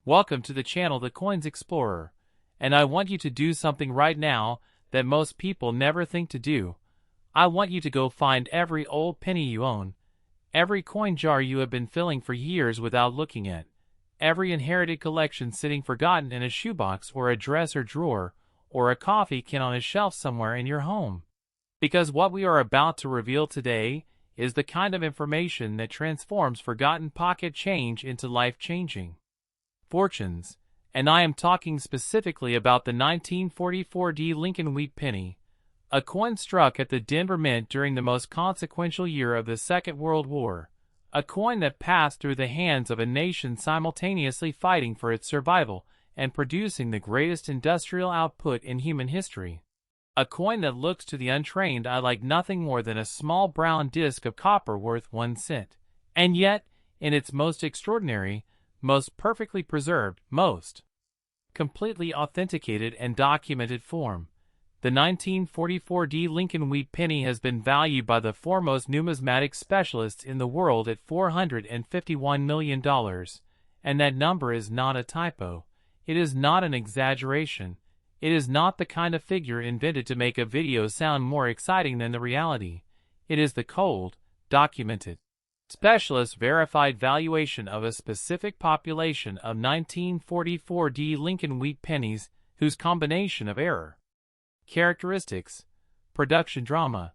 Welcome to the channel The Coins Explorer, and I want you to do something right now that most people never think to do. I want you to go find every old penny you own, every coin jar you have been filling for years without looking at, every inherited collection sitting forgotten in a shoebox or a dresser drawer, or a coffee can on a shelf somewhere in your home. Because what we are about to reveal today is the kind of information that transforms forgotten pocket change into life-changing fortunes, and I am talking specifically about the 1944 Lincoln Wheat Penny, a coin struck at the Denver Mint during the most consequential year of the Second World War, a coin that passed through the hands of a nation simultaneously fighting for its survival and producing the greatest industrial output in human history. A coin that looks to the untrained eye like nothing more than a small brown disc of copper worth 1 cent, and yet, in its most extraordinary, most perfectly preserved, most completely authenticated and documented form, the 1944 Lincoln Wheat Penny has been valued by the foremost numismatic specialists in the world at $451 million, and that number is not a typo. It is not an exaggeration. It is not the kind of figure invented to make a video sound more exciting than the reality. It is the cold, documented, specialist verified valuation of a specific population of 1944 Lincoln Wheat Pennies whose combination of error, characteristics, production drama,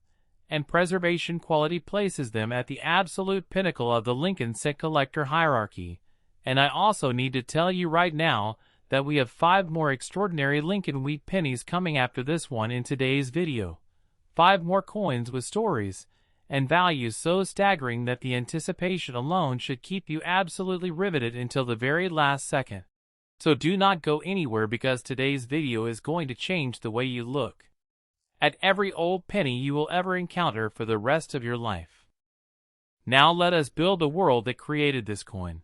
and preservation quality places them at the absolute pinnacle of the Lincoln cent collector hierarchy. And I also need to tell you right now that we have 5 more extraordinary Lincoln Wheat Pennies coming after this one in today's video. 5 more coins with stories and values so staggering that the anticipation alone should keep you absolutely riveted until the very last second. So do not go anywhere because today's video is going to change the way you look at every old penny you will ever encounter for the rest of your life. Now let us build the world that created this coin,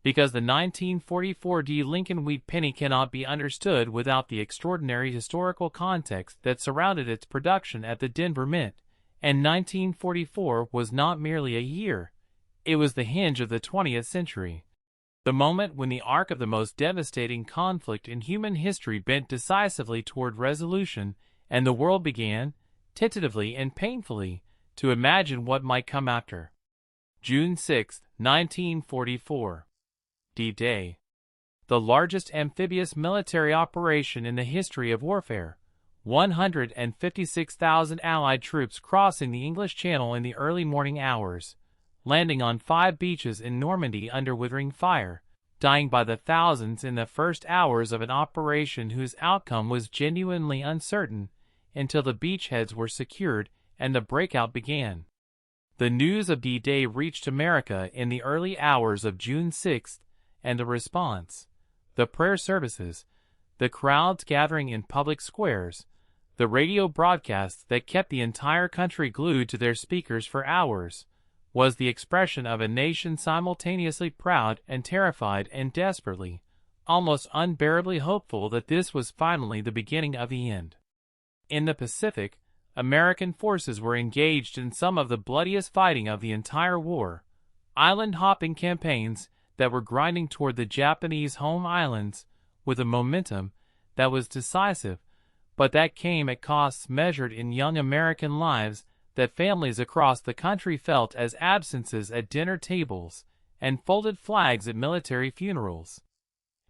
because the 1944 Lincoln Wheat Penny cannot be understood without the extraordinary historical context that surrounded its production at the Denver Mint. And 1944 was not merely a year, it was the hinge of the 20th century. The moment when the arc of the most devastating conflict in human history bent decisively toward resolution, and the world began, tentatively and painfully, to imagine what might come after. June 6, 1944. D-Day. The largest amphibious military operation in the history of warfare. 156,000 Allied troops crossing the English Channel in the early morning hours, landing on 5 beaches in Normandy under withering fire, dying by the thousands in the first hours of an operation whose outcome was genuinely uncertain until the beachheads were secured and the breakout began. The news of D-Day reached America in the early hours of June 6th, and the response, the prayer services, the crowds gathering in public squares, the radio broadcasts that kept the entire country glued to their speakers for hours, was the expression of a nation simultaneously proud and terrified and desperately, almost unbearably hopeful that this was finally the beginning of the end. In the Pacific, American forces were engaged in some of the bloodiest fighting of the entire war, island-hopping campaigns that were grinding toward the Japanese home islands with a momentum that was decisive, but that came at costs measured in young American lives that families across the country felt as absences at dinner tables and folded flags at military funerals.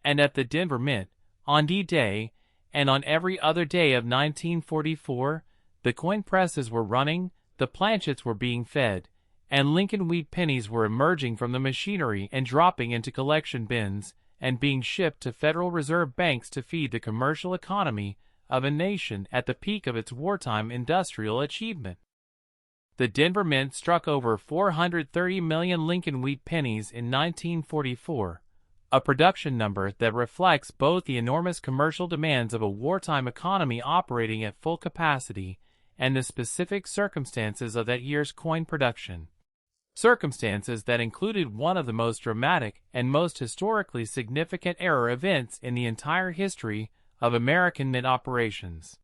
And at the Denver Mint, on D-Day, and on every other day of 1944, the coin presses were running, the planchets were being fed, and Lincoln Wheat Pennies were emerging from the machinery and dropping into collection bins and being shipped to Federal Reserve banks to feed the commercial economy of a nation at the peak of its wartime industrial achievement. The Denver Mint struck over 430 million Lincoln Wheat Pennies in 1944, a production number that reflects both the enormous commercial demands of a wartime economy operating at full capacity and the specific circumstances of that year's coin production. Circumstances that included one of the most dramatic and most historically significant era events in the entire history of American mint operations.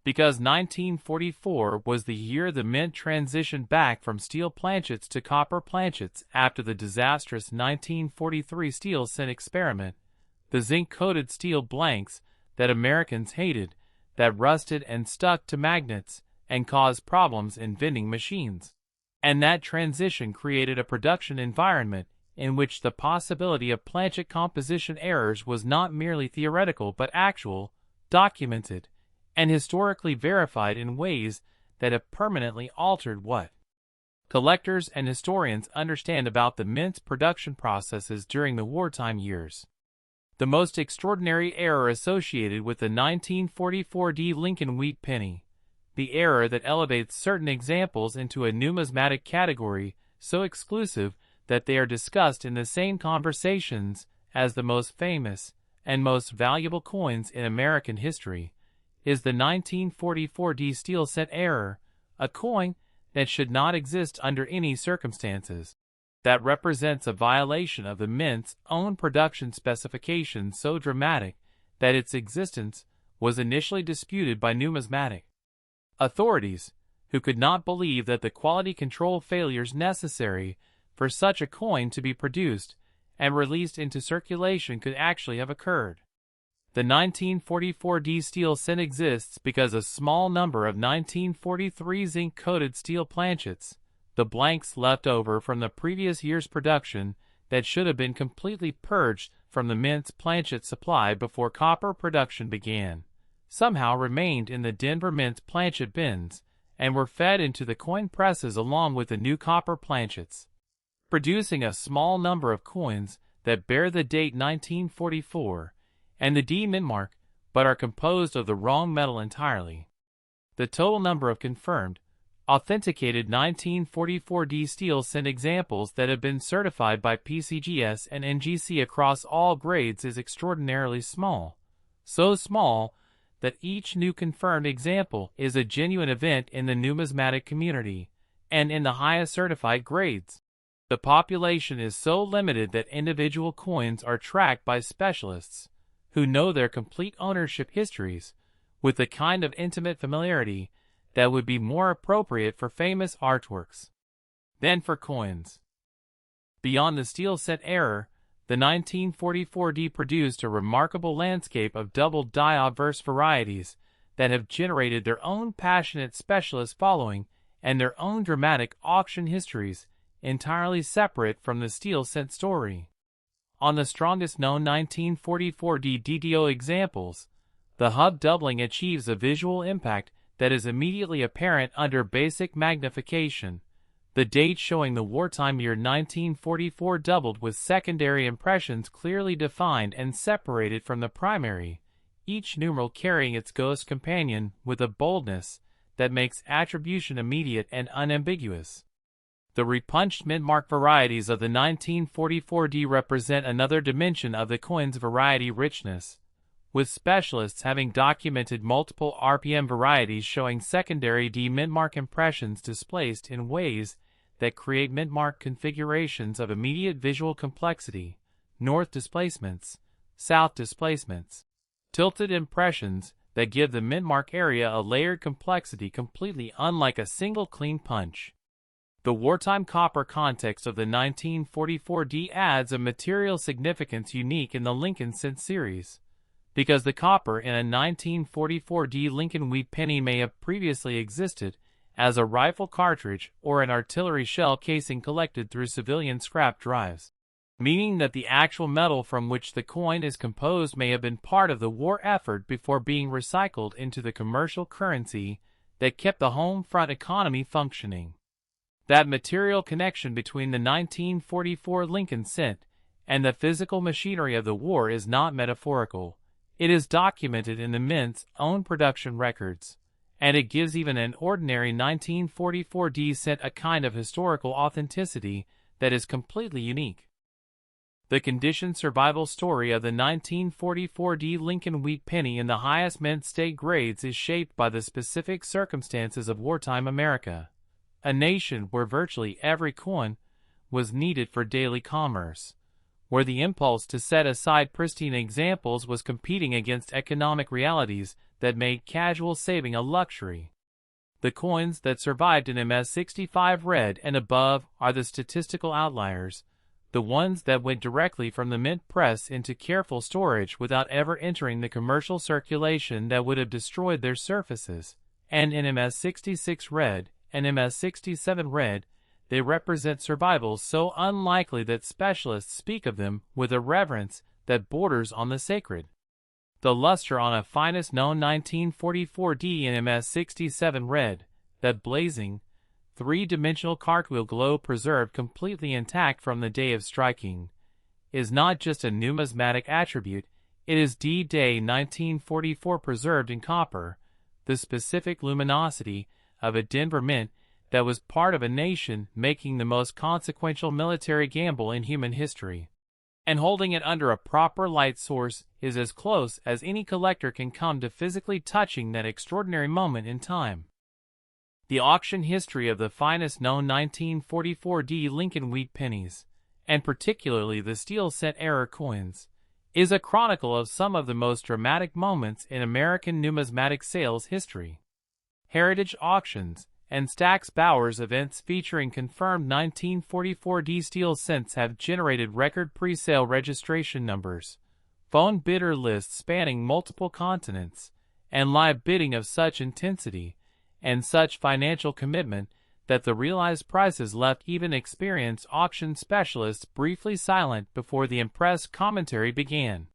Because 1944 was the year the mint transitioned back from steel planchets to copper planchets after the disastrous 1943 steel cent experiment, the zinc-coated steel blanks that Americans hated, that rusted and stuck to magnets and caused problems in vending machines. And that transition created a production environment in which the possibility of planchet composition errors was not merely theoretical but actual, documented, and historically verified in ways that have permanently altered what collectors and historians understand about the mint's production processes during the wartime years. The most extraordinary error associated with the 1944 Lincoln Wheat Penny, the error that elevates certain examples into a numismatic category so exclusive that they are discussed in the same conversations as the most famous and most valuable coins in American history, is the 1944 steel cent error, a coin that should not exist under any circumstances, that represents a violation of the mint's own production specifications so dramatic that its existence was initially disputed by numismatic authorities, who could not believe that the quality control failures necessary for such a coin to be produced and released into circulation could actually have occurred. The 1944 steel cent exists because a small number of 1943 zinc-coated steel planchets, the blanks left over from the previous year's production that should have been completely purged from the mint's planchet supply before copper production began, somehow remained in the Denver Mint's planchet bins and were fed into the coin presses along with the new copper planchets, producing a small number of coins that bear the date 1944 and the D mint mark, but are composed of the wrong metal entirely. The total number of confirmed, authenticated 1944 steel cent examples that have been certified by PCGS and NGC across all grades is extraordinarily small, so small that each new confirmed example is a genuine event in the numismatic community, and in the highest certified grades. The population is so limited that individual coins are tracked by specialists who know their complete ownership histories with the kind of intimate familiarity that would be more appropriate for famous artworks than for coins. Beyond the steel cent error, the 1944 produced a remarkable landscape of double-die obverse varieties that have generated their own passionate specialist following and their own dramatic auction histories entirely separate from the steel cent story. On the strongest known 1944 DDO examples, the hub doubling achieves a visual impact that is immediately apparent under basic magnification, the date showing the wartime year 1944 doubled with secondary impressions clearly defined and separated from the primary, each numeral carrying its ghost companion with a boldness that makes attribution immediate and unambiguous. The repunched mint-mark varieties of the 1944 represent another dimension of the coin's variety richness, with specialists having documented multiple RPM varieties showing secondary mint-mark impressions displaced in ways that create mint-mark configurations of immediate visual complexity, north displacements, south displacements, tilted impressions that give the mint-mark area a layered complexity completely unlike a single clean punch. The wartime copper context of the 1944 adds a material significance unique in the Lincoln cent series, because the copper in a 1944 Lincoln Wheat Penny may have previously existed as a rifle cartridge or an artillery shell casing collected through civilian scrap drives, meaning that the actual metal from which the coin is composed may have been part of the war effort before being recycled into the commercial currency that kept the home front economy functioning. That material connection between the 1944 Lincoln cent and the physical machinery of the war is not metaphorical. It is documented in the mint's own production records, and it gives even an ordinary 1944 cent a kind of historical authenticity that is completely unique. The conditioned survival story of the 1944 Lincoln Wheat Penny in the highest mint state grades is shaped by the specific circumstances of wartime America, a nation where virtually every coin was needed for daily commerce, where the impulse to set aside pristine examples was competing against economic realities that made casual saving a luxury. The coins that survived in MS-65 red and above are the statistical outliers, the ones that went directly from the mint press into careful storage without ever entering the commercial circulation that would have destroyed their surfaces, and in MS-66 red and MS-67 red, they represent survivals so unlikely that specialists speak of them with a reverence that borders on the sacred. The luster on a finest known 1944D in MS-67 red, that blazing, three-dimensional cartwheel glow preserved completely intact from the day of striking, is not just a numismatic attribute, it is D-Day 1944 preserved in copper, the specific luminosity of a Denver mint that was part of a nation making the most consequential military gamble in human history. And holding it under a proper light source is as close as any collector can come to physically touching that extraordinary moment in time. The auction history of the finest known 1944D Lincoln Wheat Pennies, and particularly the steel cent era coins, is a chronicle of some of the most dramatic moments in American numismatic sales history. Heritage auctions and Stack's Bowers events featuring confirmed 1944D steel cents have generated record pre-sale registration numbers, phone bidder lists spanning multiple continents, and live bidding of such intensity and such financial commitment that the realized prices left even experienced auction specialists briefly silent before the impressed commentary began.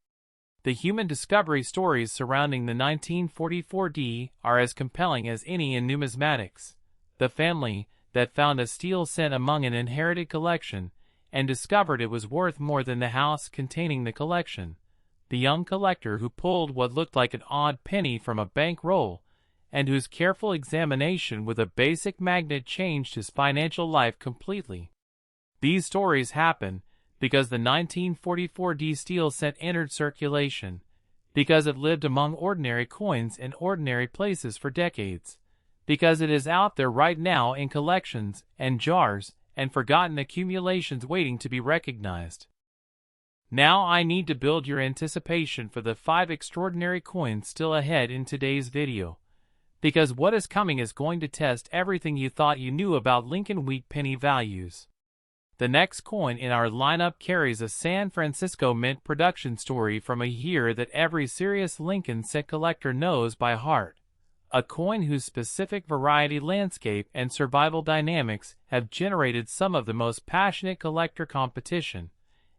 The human discovery stories surrounding the 1944D are as compelling as any in numismatics. The family that found a steel cent among an inherited collection and discovered it was worth more than the house containing the collection. The young collector who pulled what looked like an odd penny from a bank roll and whose careful examination with a basic magnet changed his financial life completely. These stories happen because the 1944D steel cent entered circulation, because it lived among ordinary coins in ordinary places for decades, because it is out there right now in collections and jars and forgotten accumulations waiting to be recognized. Now I need to build your anticipation for the 5 extraordinary coins still ahead in today's video, because what is coming is going to test everything you thought you knew about Lincoln Wheat Penny values. The next coin in our lineup carries a San Francisco Mint production story from a year that every serious Lincoln cent collector knows by heart. A coin whose specific variety landscape and survival dynamics have generated some of the most passionate collector competition,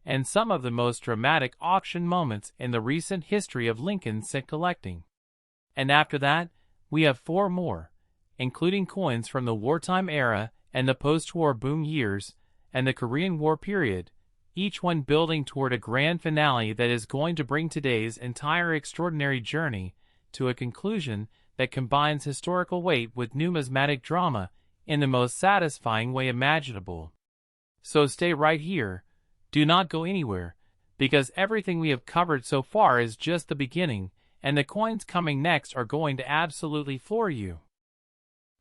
and some of the most dramatic auction moments in the recent history of Lincoln cent collecting. And after that, we have 4 more, including coins from the wartime era and the post-war boom years and the Korean War period, each one building toward a grand finale that is going to bring today's entire extraordinary journey to a conclusion that combines historical weight with numismatic drama in the most satisfying way imaginable. So stay right here, do not go anywhere, because everything we have covered so far is just the beginning, and the coins coming next are going to absolutely floor you.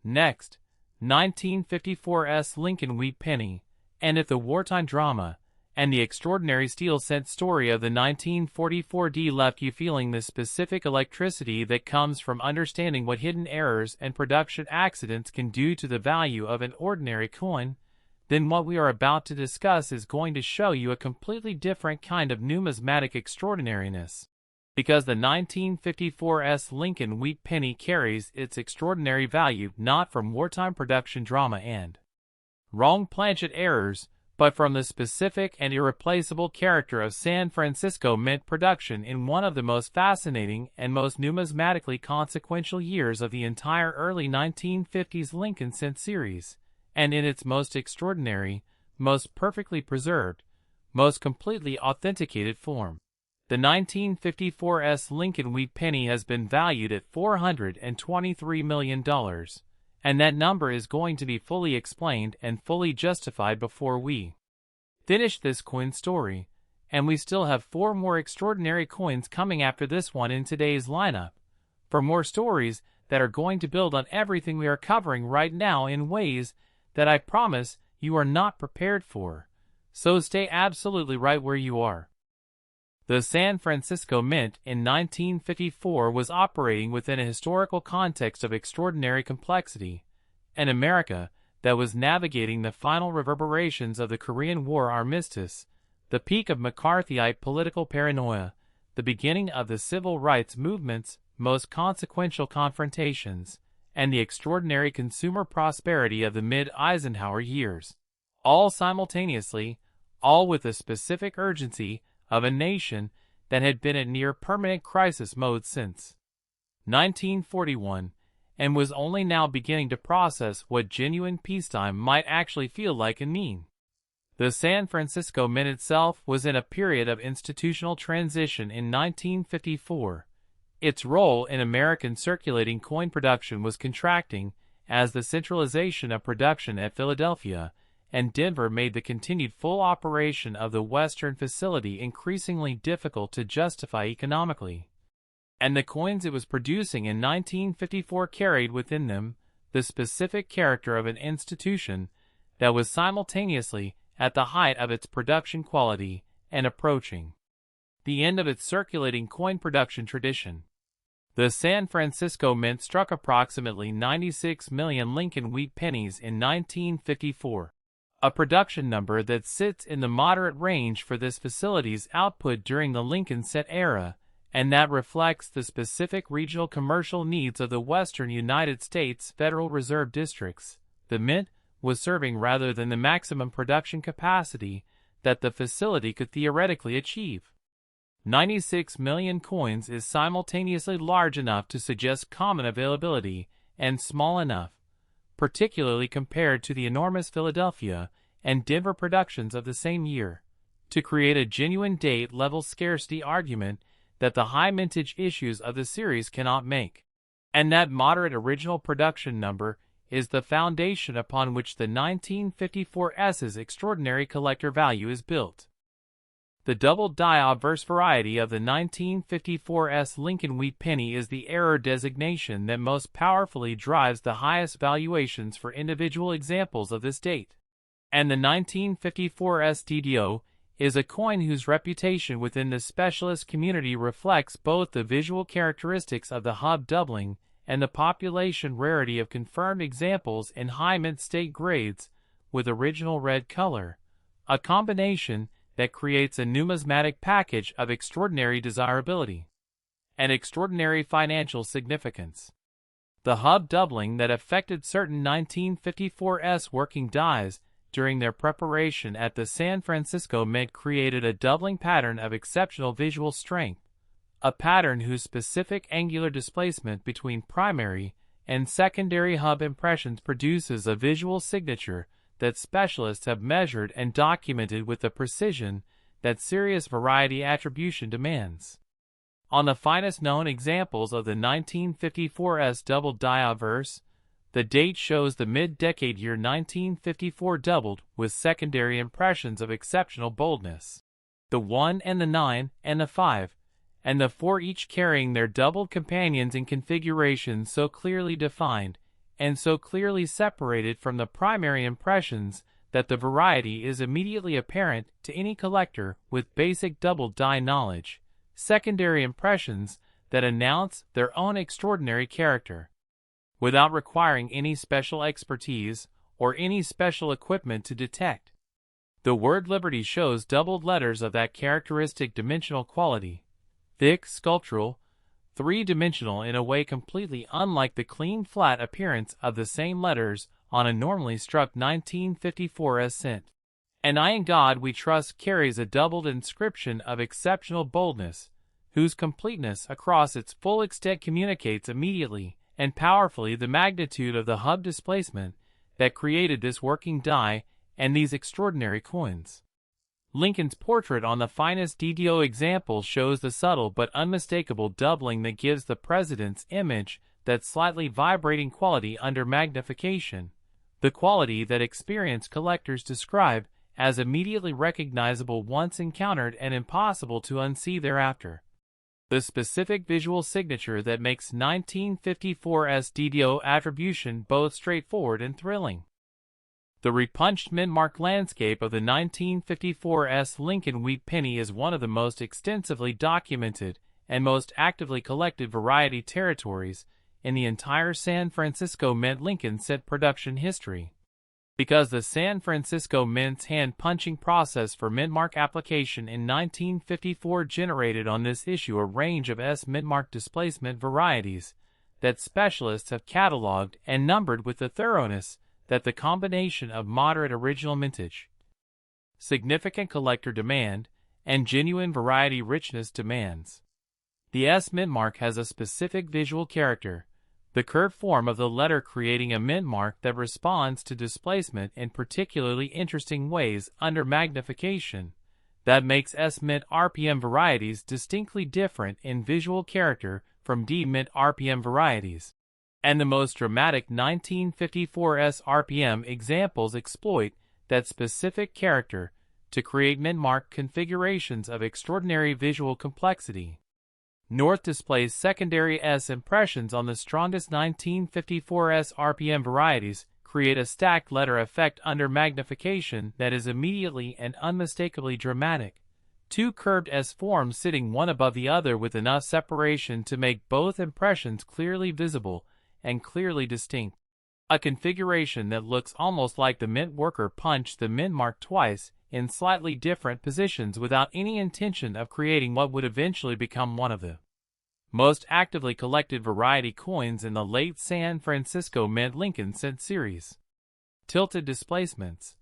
Next, 1954's Lincoln Wheat Penny, and if the wartime drama and the extraordinary steel cent story of the 1944D left you feeling the specific electricity that comes from understanding what hidden errors and production accidents can do to the value of an ordinary coin, then what we are about to discuss is going to show you a completely different kind of numismatic extraordinariness. Because the 1954's Lincoln Wheat Penny carries its extraordinary value not from wartime production drama and wrong planchet errors, but from the specific and irreplaceable character of San Francisco Mint production in one of the most fascinating and most numismatically consequential years of the entire early 1950s Lincoln cent series, and in its most extraordinary, most perfectly preserved, most completely authenticated form. The 1954's Lincoln Wheat Penny has been valued at $423 million. And that number is going to be fully explained and fully justified before we finish this coin story, and we still have 4 more extraordinary coins coming after this one in today's lineup, for more stories that are going to build on everything we are covering right now in ways that I promise you are not prepared for, so stay absolutely right where you are. The San Francisco Mint in 1954 was operating within a historical context of extraordinary complexity, an America that was navigating the final reverberations of the Korean War armistice, the peak of McCarthyite political paranoia, the beginning of the civil rights movement's most consequential confrontations, and the extraordinary consumer prosperity of the mid-Eisenhower years. All simultaneously, all with the specific urgency of a nation that had been at near permanent crisis mode since 1941, and was only now beginning to process what genuine peacetime might actually feel like and mean. The San Francisco Mint itself was in a period of institutional transition in 1954. Its role in American circulating coin production was contracting as the centralization of production at Philadelphia and Denver made the continued full operation of the Western facility increasingly difficult to justify economically. And the coins it was producing in 1954 carried within them the specific character of an institution that was simultaneously at the height of its production quality and approaching the end of its circulating coin production tradition. The San Francisco Mint struck approximately 96 million Lincoln Wheat Pennies in 1954, a production number that sits in the moderate range for this facility's output during the Lincoln set era, and that reflects the specific regional commercial needs of the western United States Federal Reserve districts. The Mint was serving rather than the maximum production capacity that the facility could theoretically achieve. 96 million coins is simultaneously large enough to suggest common availability and small enough, particularly compared to the enormous Philadelphia and Denver productions of the same year, to create a genuine date-level scarcity argument that the high mintage issues of the series cannot make. And that moderate original production number is the foundation upon which the 1954S's extraordinary collector value is built. The double-die obverse variety of the 1954S Lincoln Wheat Penny is the error designation that most powerfully drives the highest valuations for individual examples of this date. And the 1954S DDO is a coin whose reputation within the specialist community reflects both the visual characteristics of the hub doubling and the population rarity of confirmed examples in high mint state grades with original red color, a combination that creates a numismatic package of extraordinary desirability and extraordinary financial significance. The hub doubling that affected certain 1954S working dies during their preparation at the San Francisco Mint created a doubling pattern of exceptional visual strength, a pattern whose specific angular displacement between primary and secondary hub impressions produces a visual signature that specialists have measured and documented with the precision that serious variety attribution demands. On the finest known examples of the 1954S double die obverse, the date shows the mid-decade year 1954 doubled with secondary impressions of exceptional boldness. The 1 and the 9 and the 5 and the 4 each carrying their doubled companions in configurations so clearly defined and so clearly separated from the primary impressions that the variety is immediately apparent to any collector with basic double die knowledge, secondary impressions that announce their own extraordinary character, without requiring any special expertise or any special equipment to detect. The word Liberty shows doubled letters of that characteristic dimensional quality, thick, sculptural, three-dimensional in a way completely unlike the clean flat appearance of the same letters on a normally struck 1954S cent. And I in God we trust carries a doubled inscription of exceptional boldness, whose completeness across its full extent communicates immediately and powerfully the magnitude of the hub displacement that created this working die and these extraordinary coins. Lincoln's portrait on the finest DDO example shows the subtle but unmistakable doubling that gives the president's image that slightly vibrating quality under magnification, the quality that experienced collectors describe as immediately recognizable once encountered and impossible to unsee thereafter. The specific visual signature that makes 1954S DDO attribution both straightforward and thrilling. The repunched mint-marked landscape of the 1954S Lincoln Wheat Penny is one of the most extensively documented and most actively collected variety territories in the entire San Francisco Mint Lincoln set production history. Because the San Francisco Mint's hand-punching process for mintmark application in 1954 generated on this issue a range of S mintmark displacement varieties that specialists have cataloged and numbered with the thoroughness that the combination of moderate original mintage, significant collector demand, and genuine variety richness demands. The S mintmark has a specific visual character, the curved form of the letter creating a mintmark that responds to displacement in particularly interesting ways under magnification, that makes S mint RPM varieties distinctly different in visual character from D mint RPM varieties. And the most dramatic 1954 S RPM examples exploit that specific character to create mintmark configurations of extraordinary visual complexity. North displays secondary S impressions on the strongest 1954 S RPM varieties create a stacked letter effect under magnification that is immediately and unmistakably dramatic. Two curved S forms sitting one above the other with enough separation to make both impressions clearly visible and clearly distinct. A configuration that looks almost like the mint worker punched the mintmark twice in slightly different positions without any intention of creating what would eventually become one of the most actively collected variety coins in the late San Francisco Mint Lincoln Cent series. Tilted displacements,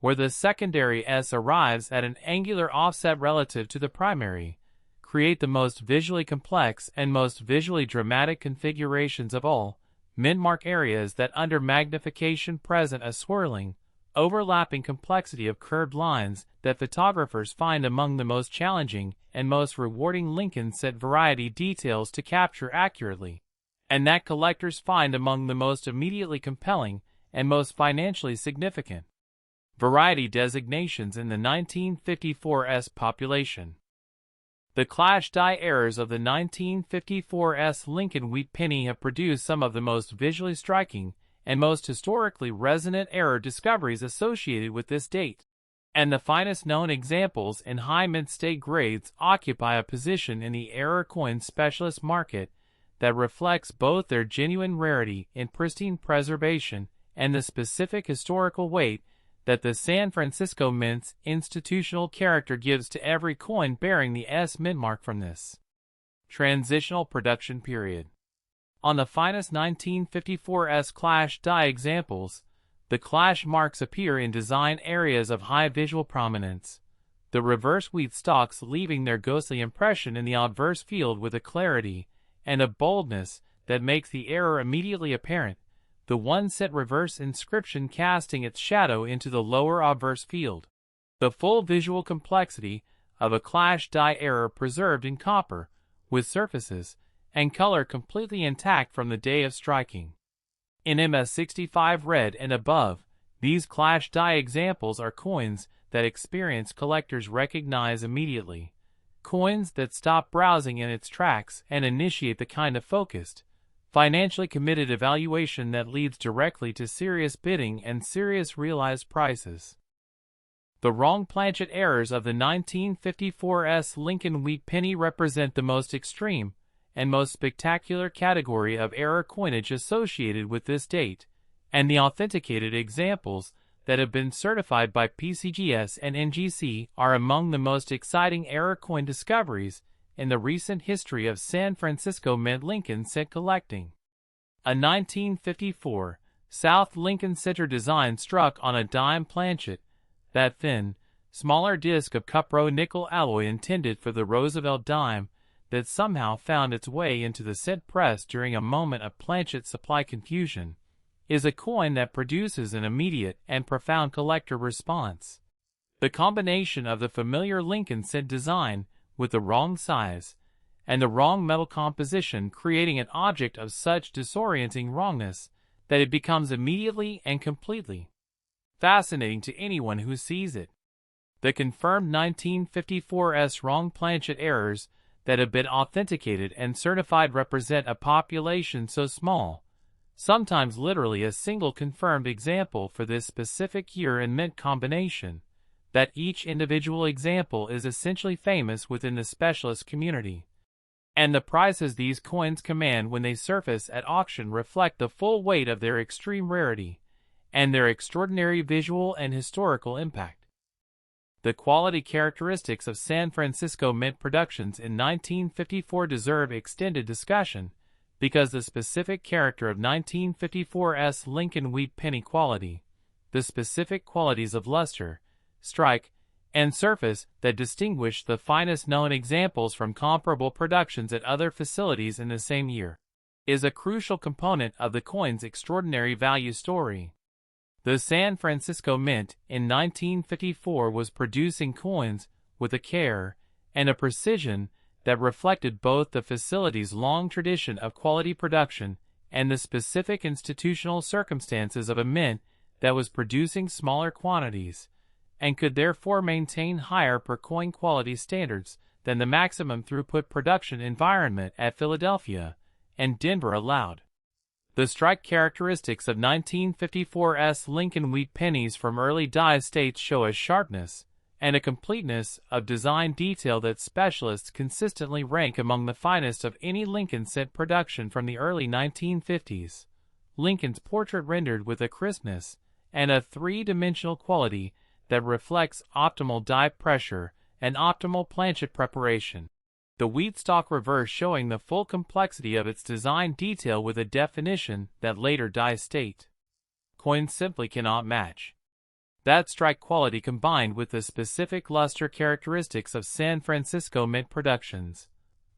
where the secondary S arrives at an angular offset relative to the primary, create the most visually complex and most visually dramatic configurations of all mintmark areas that under magnification present a swirling, overlapping complexity of curved lines that photographers find among the most challenging and most rewarding Lincoln Cent variety details to capture accurately, and that collectors find among the most immediately compelling and most financially significant variety designations in the 1954 S population. The clash die errors of the 1954 S Lincoln Wheat Penny have produced some of the most visually striking and most historically resonant error discoveries associated with this date, and the finest known examples in high mint state grades occupy a position in the error coin specialist market that reflects both their genuine rarity in pristine preservation and the specific historical weight that the San Francisco Mint's institutional character gives to every coin bearing the S mintmark from this transitional production period. On the finest 1954 S clash die examples, the clash marks appear in design areas of high visual prominence, the reverse wheat stalks leaving their ghostly impression in the obverse field with a clarity and a boldness that makes the error immediately apparent, the 1 cent reverse inscription casting its shadow into the lower obverse field. The full visual complexity of a clash die error preserved in copper, with surfaces and color completely intact from the day of striking. In MS65 red and above, these clash die examples are coins that experienced collectors recognize immediately, coins that stop browsing in its tracks and initiate the kind of focused, financially committed evaluation that leads directly to serious bidding and serious realized prices. The wrong planchet errors of the 1954 S Lincoln Wheat Penny represent the most extreme and most spectacular category of error coinage associated with this date, and the authenticated examples that have been certified by PCGS and NGC are among the most exciting error coin discoveries in the recent history of San Francisco Mint Lincoln Cent collecting. A 1954 South Lincoln Center design struck on a dime planchet, that thin, smaller disc of cupro nickel alloy intended for the Roosevelt dime, that somehow found its way into the cent press during a moment of planchet supply confusion, is a coin that produces an immediate and profound collector response. The combination of the familiar Lincoln Cent design with the wrong size and the wrong metal composition creating an object of such disorienting wrongness that it becomes immediately and completely fascinating to anyone who sees it. The confirmed 1954 S wrong planchet errors that have been authenticated and certified represent a population so small, sometimes literally a single confirmed example for this specific year and mint combination, that each individual example is essentially famous within the specialist community. And the prices these coins command when they surface at auction reflect the full weight of their extreme rarity and their extraordinary visual and historical impact. The quality characteristics of San Francisco Mint productions in 1954 deserve extended discussion, because the specific character of 1954's Lincoln Wheat Penny quality, the specific qualities of luster, strike, and surface that distinguish the finest known examples from comparable productions at other facilities in the same year, is a crucial component of the coin's extraordinary value story. The San Francisco Mint in 1954 was producing coins with a care and a precision that reflected both the facility's long tradition of quality production and the specific institutional circumstances of a mint that was producing smaller quantities, and could therefore maintain higher per-coin quality standards than the maximum throughput production environment at Philadelphia and Denver allowed. The strike characteristics of 1954's Lincoln Wheat Pennies from early die states show a sharpness and a completeness of design detail that specialists consistently rank among the finest of any Lincoln cent production from the early 1950s. Lincoln's portrait rendered with a crispness and a three-dimensional quality that reflects optimal die pressure and optimal planchet preparation. The wheat stalk reverse showing the full complexity of its design detail with a definition that later die state coins simply cannot match. That strike quality combined with the specific luster characteristics of San Francisco Mint productions,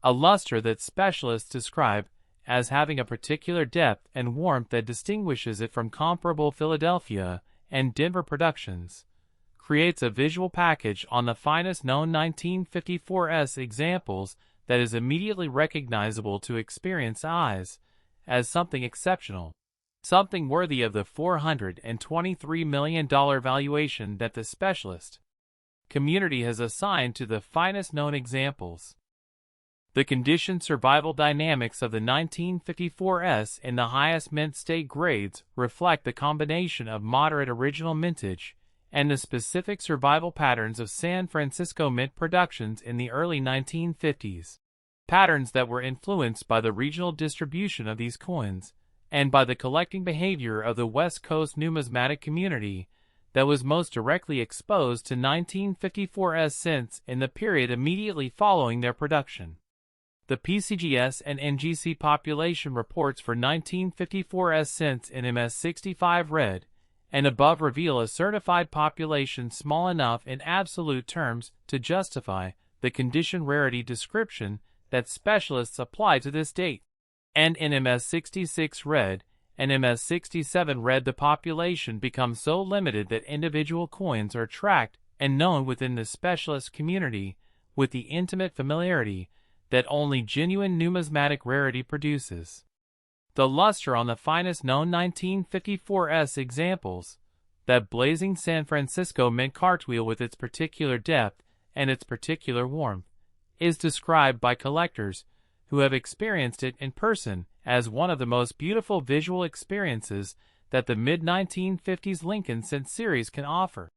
a luster that specialists describe as having a particular depth and warmth that distinguishes it from comparable Philadelphia and Denver productions, creates a visual package on the finest known 1954's examples that is immediately recognizable to experienced eyes as something exceptional, something worthy of the $423 million valuation that the specialist community has assigned to the finest known examples. The conditioned survival dynamics of the 1954's in the highest mint state grades reflect the combination of moderate original mintage and the specific survival patterns of San Francisco Mint productions in the early 1950s, patterns that were influenced by the regional distribution of these coins and by the collecting behavior of the West Coast numismatic community that was most directly exposed to 1954's cents in the period immediately following their production. The PCGS and NGC population reports for 1954's cents in MS65 red and above reveal a certified population small enough in absolute terms to justify the condition rarity description that specialists apply to this date. And in MS66 red and MS67 red the population becomes so limited that individual coins are tracked and known within the specialist community with the intimate familiarity that only genuine numismatic rarity produces. The luster on the finest known 1954's examples, that blazing San Francisco Mint cartwheel with its particular depth and its particular warmth, is described by collectors who have experienced it in person as one of the most beautiful visual experiences that the mid-1950s Lincoln cent series can offer.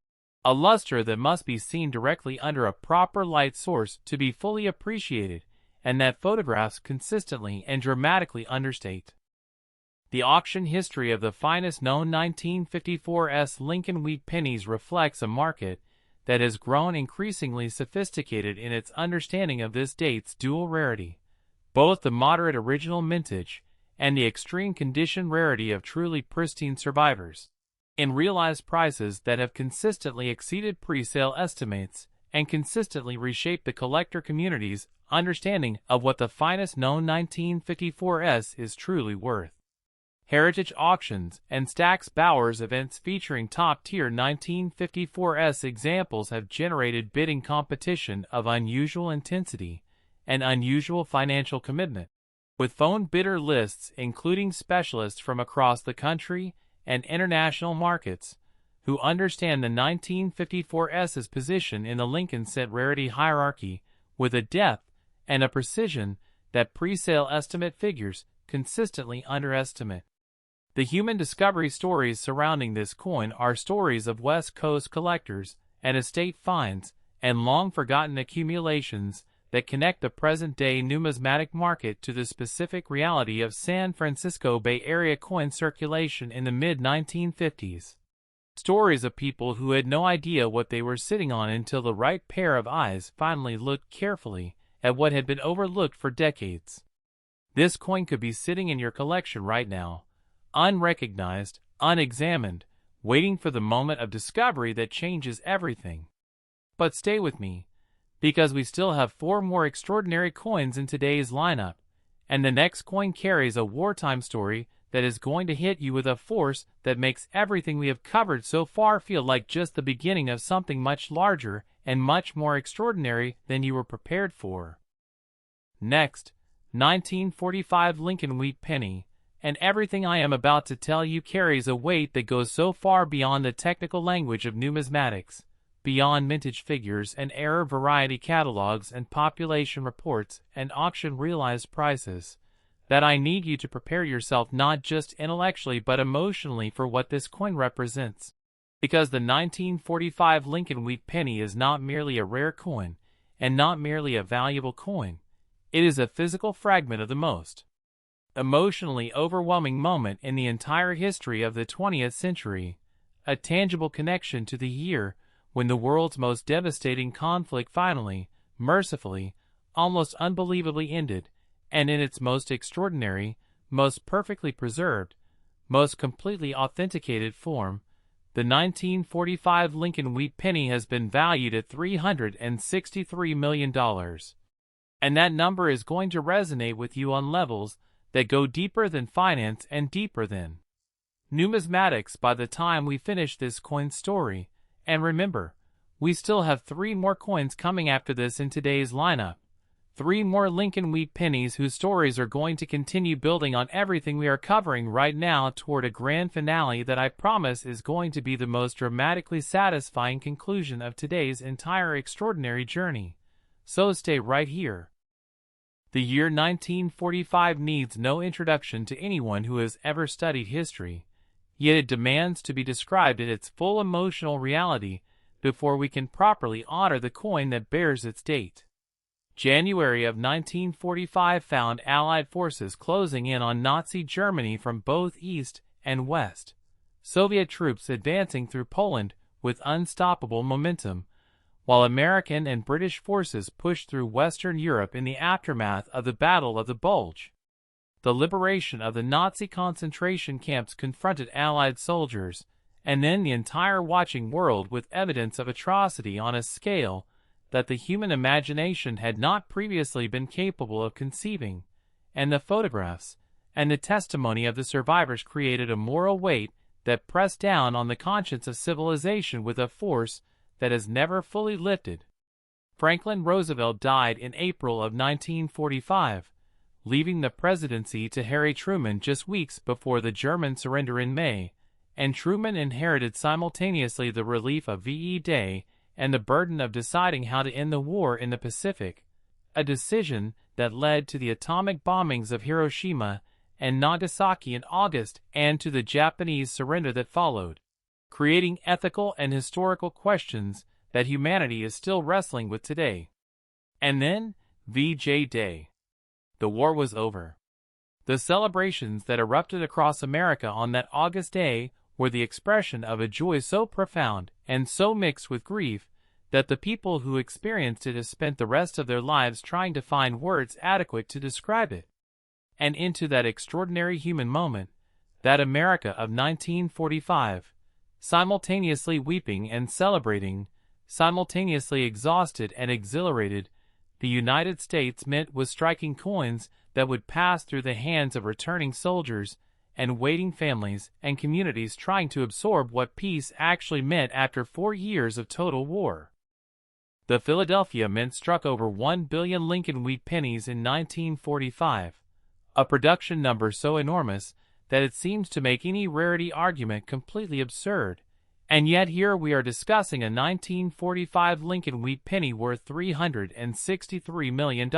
A luster that must be seen directly under a proper light source to be fully appreciated, and that photographs consistently and dramatically understate. The auction history of the finest known 1954's Lincoln Wheat Pennies reflects a market that has grown increasingly sophisticated in its understanding of this date's dual rarity, both the moderate original mintage and the extreme condition rarity of truly pristine survivors, in realized prices that have consistently exceeded pre-sale estimates and consistently reshaped the collector community's understanding of what the finest known 1954's is truly worth. Heritage auctions and Stack's Bowers events featuring top-tier 1954's examples have generated bidding competition of unusual intensity and unusual financial commitment, with phone bidder lists including specialists from across the country and international markets who understand the 1954's position in the Lincoln cent rarity hierarchy with a depth and a precision that pre-sale estimate figures consistently underestimate. The human discovery stories surrounding this coin are stories of West Coast collectors and estate finds and long-forgotten accumulations that connect the present-day numismatic market to the specific reality of San Francisco Bay Area coin circulation in the mid-1950s. Stories of people who had no idea what they were sitting on until the right pair of eyes finally looked carefully at what had been overlooked for decades. This coin could be sitting in your collection right now, unrecognized, unexamined, waiting for the moment of discovery that changes everything. But stay with me, because we still have 4 more extraordinary coins in today's lineup, and the next coin carries a wartime story that is going to hit you with a force that makes everything we have covered so far feel like just the beginning of something much larger and much more extraordinary than you were prepared for. Next, 1945 Lincoln Wheat Penny, and everything I am about to tell you carries a weight that goes so far beyond the technical language of numismatics, beyond mintage figures and error variety catalogs and population reports and auction realized prices, that I need you to prepare yourself not just intellectually but emotionally for what this coin represents. Because the 1945 Lincoln Wheat Penny is not merely a rare coin, and not merely a valuable coin. It is a physical fragment of the most emotionally overwhelming moment in the entire history of the 20th century, a tangible connection to the year when the world's most devastating conflict finally, mercifully, almost unbelievably ended, and in its most extraordinary, most perfectly preserved, most completely authenticated form, the 1945 Lincoln Wheat Penny has been valued at $363 million. And that number is going to resonate with you on levels that go deeper than finance and deeper than numismatics by the time we finish this coin story. And remember, we still have 3 more coins coming after this in today's lineup. 3 more Lincoln Wheat Pennies whose stories are going to continue building on everything we are covering right now toward a grand finale that I promise is going to be the most dramatically satisfying conclusion of today's entire extraordinary journey. So stay right here. The year 1945 needs no introduction to anyone who has ever studied history, yet it demands to be described in its full emotional reality before we can properly honor the coin that bears its date. January of 1945 found Allied forces closing in on Nazi Germany from both east and west, Soviet troops advancing through Poland with unstoppable momentum, while American and British forces pushed through Western Europe in the aftermath of the Battle of the Bulge. The liberation of the Nazi concentration camps confronted Allied soldiers, and then the entire watching world with evidence of atrocity on a scale that the human imagination had not previously been capable of conceiving, and the photographs and the testimony of the survivors created a moral weight that pressed down on the conscience of civilization with a force that has never fully lifted. Franklin Roosevelt died in April of 1945, leaving the presidency to Harry Truman just weeks before the German surrender in May, and Truman inherited simultaneously the relief of VE Day and the burden of deciding how to end the war in the Pacific, a decision that led to the atomic bombings of Hiroshima and Nagasaki in August and to the Japanese surrender that followed, creating ethical and historical questions that humanity is still wrestling with today. And then, VJ Day. The war was over. The celebrations that erupted across America on that August day were the expression of a joy so profound and so mixed with grief that the people who experienced it have spent the rest of their lives trying to find words adequate to describe it. And into that extraordinary human moment, that America of 1945, simultaneously weeping and celebrating, simultaneously exhausted and exhilarated, the United States Mint was striking coins that would pass through the hands of returning soldiers and waiting families and communities trying to absorb what peace actually meant after 4 years of total war. The Philadelphia Mint struck over 1 billion Lincoln Wheat Pennies in 1945, a production number so enormous that it seems to make any rarity argument completely absurd. And yet here we are discussing a 1945 Lincoln Wheat Penny worth $363 million.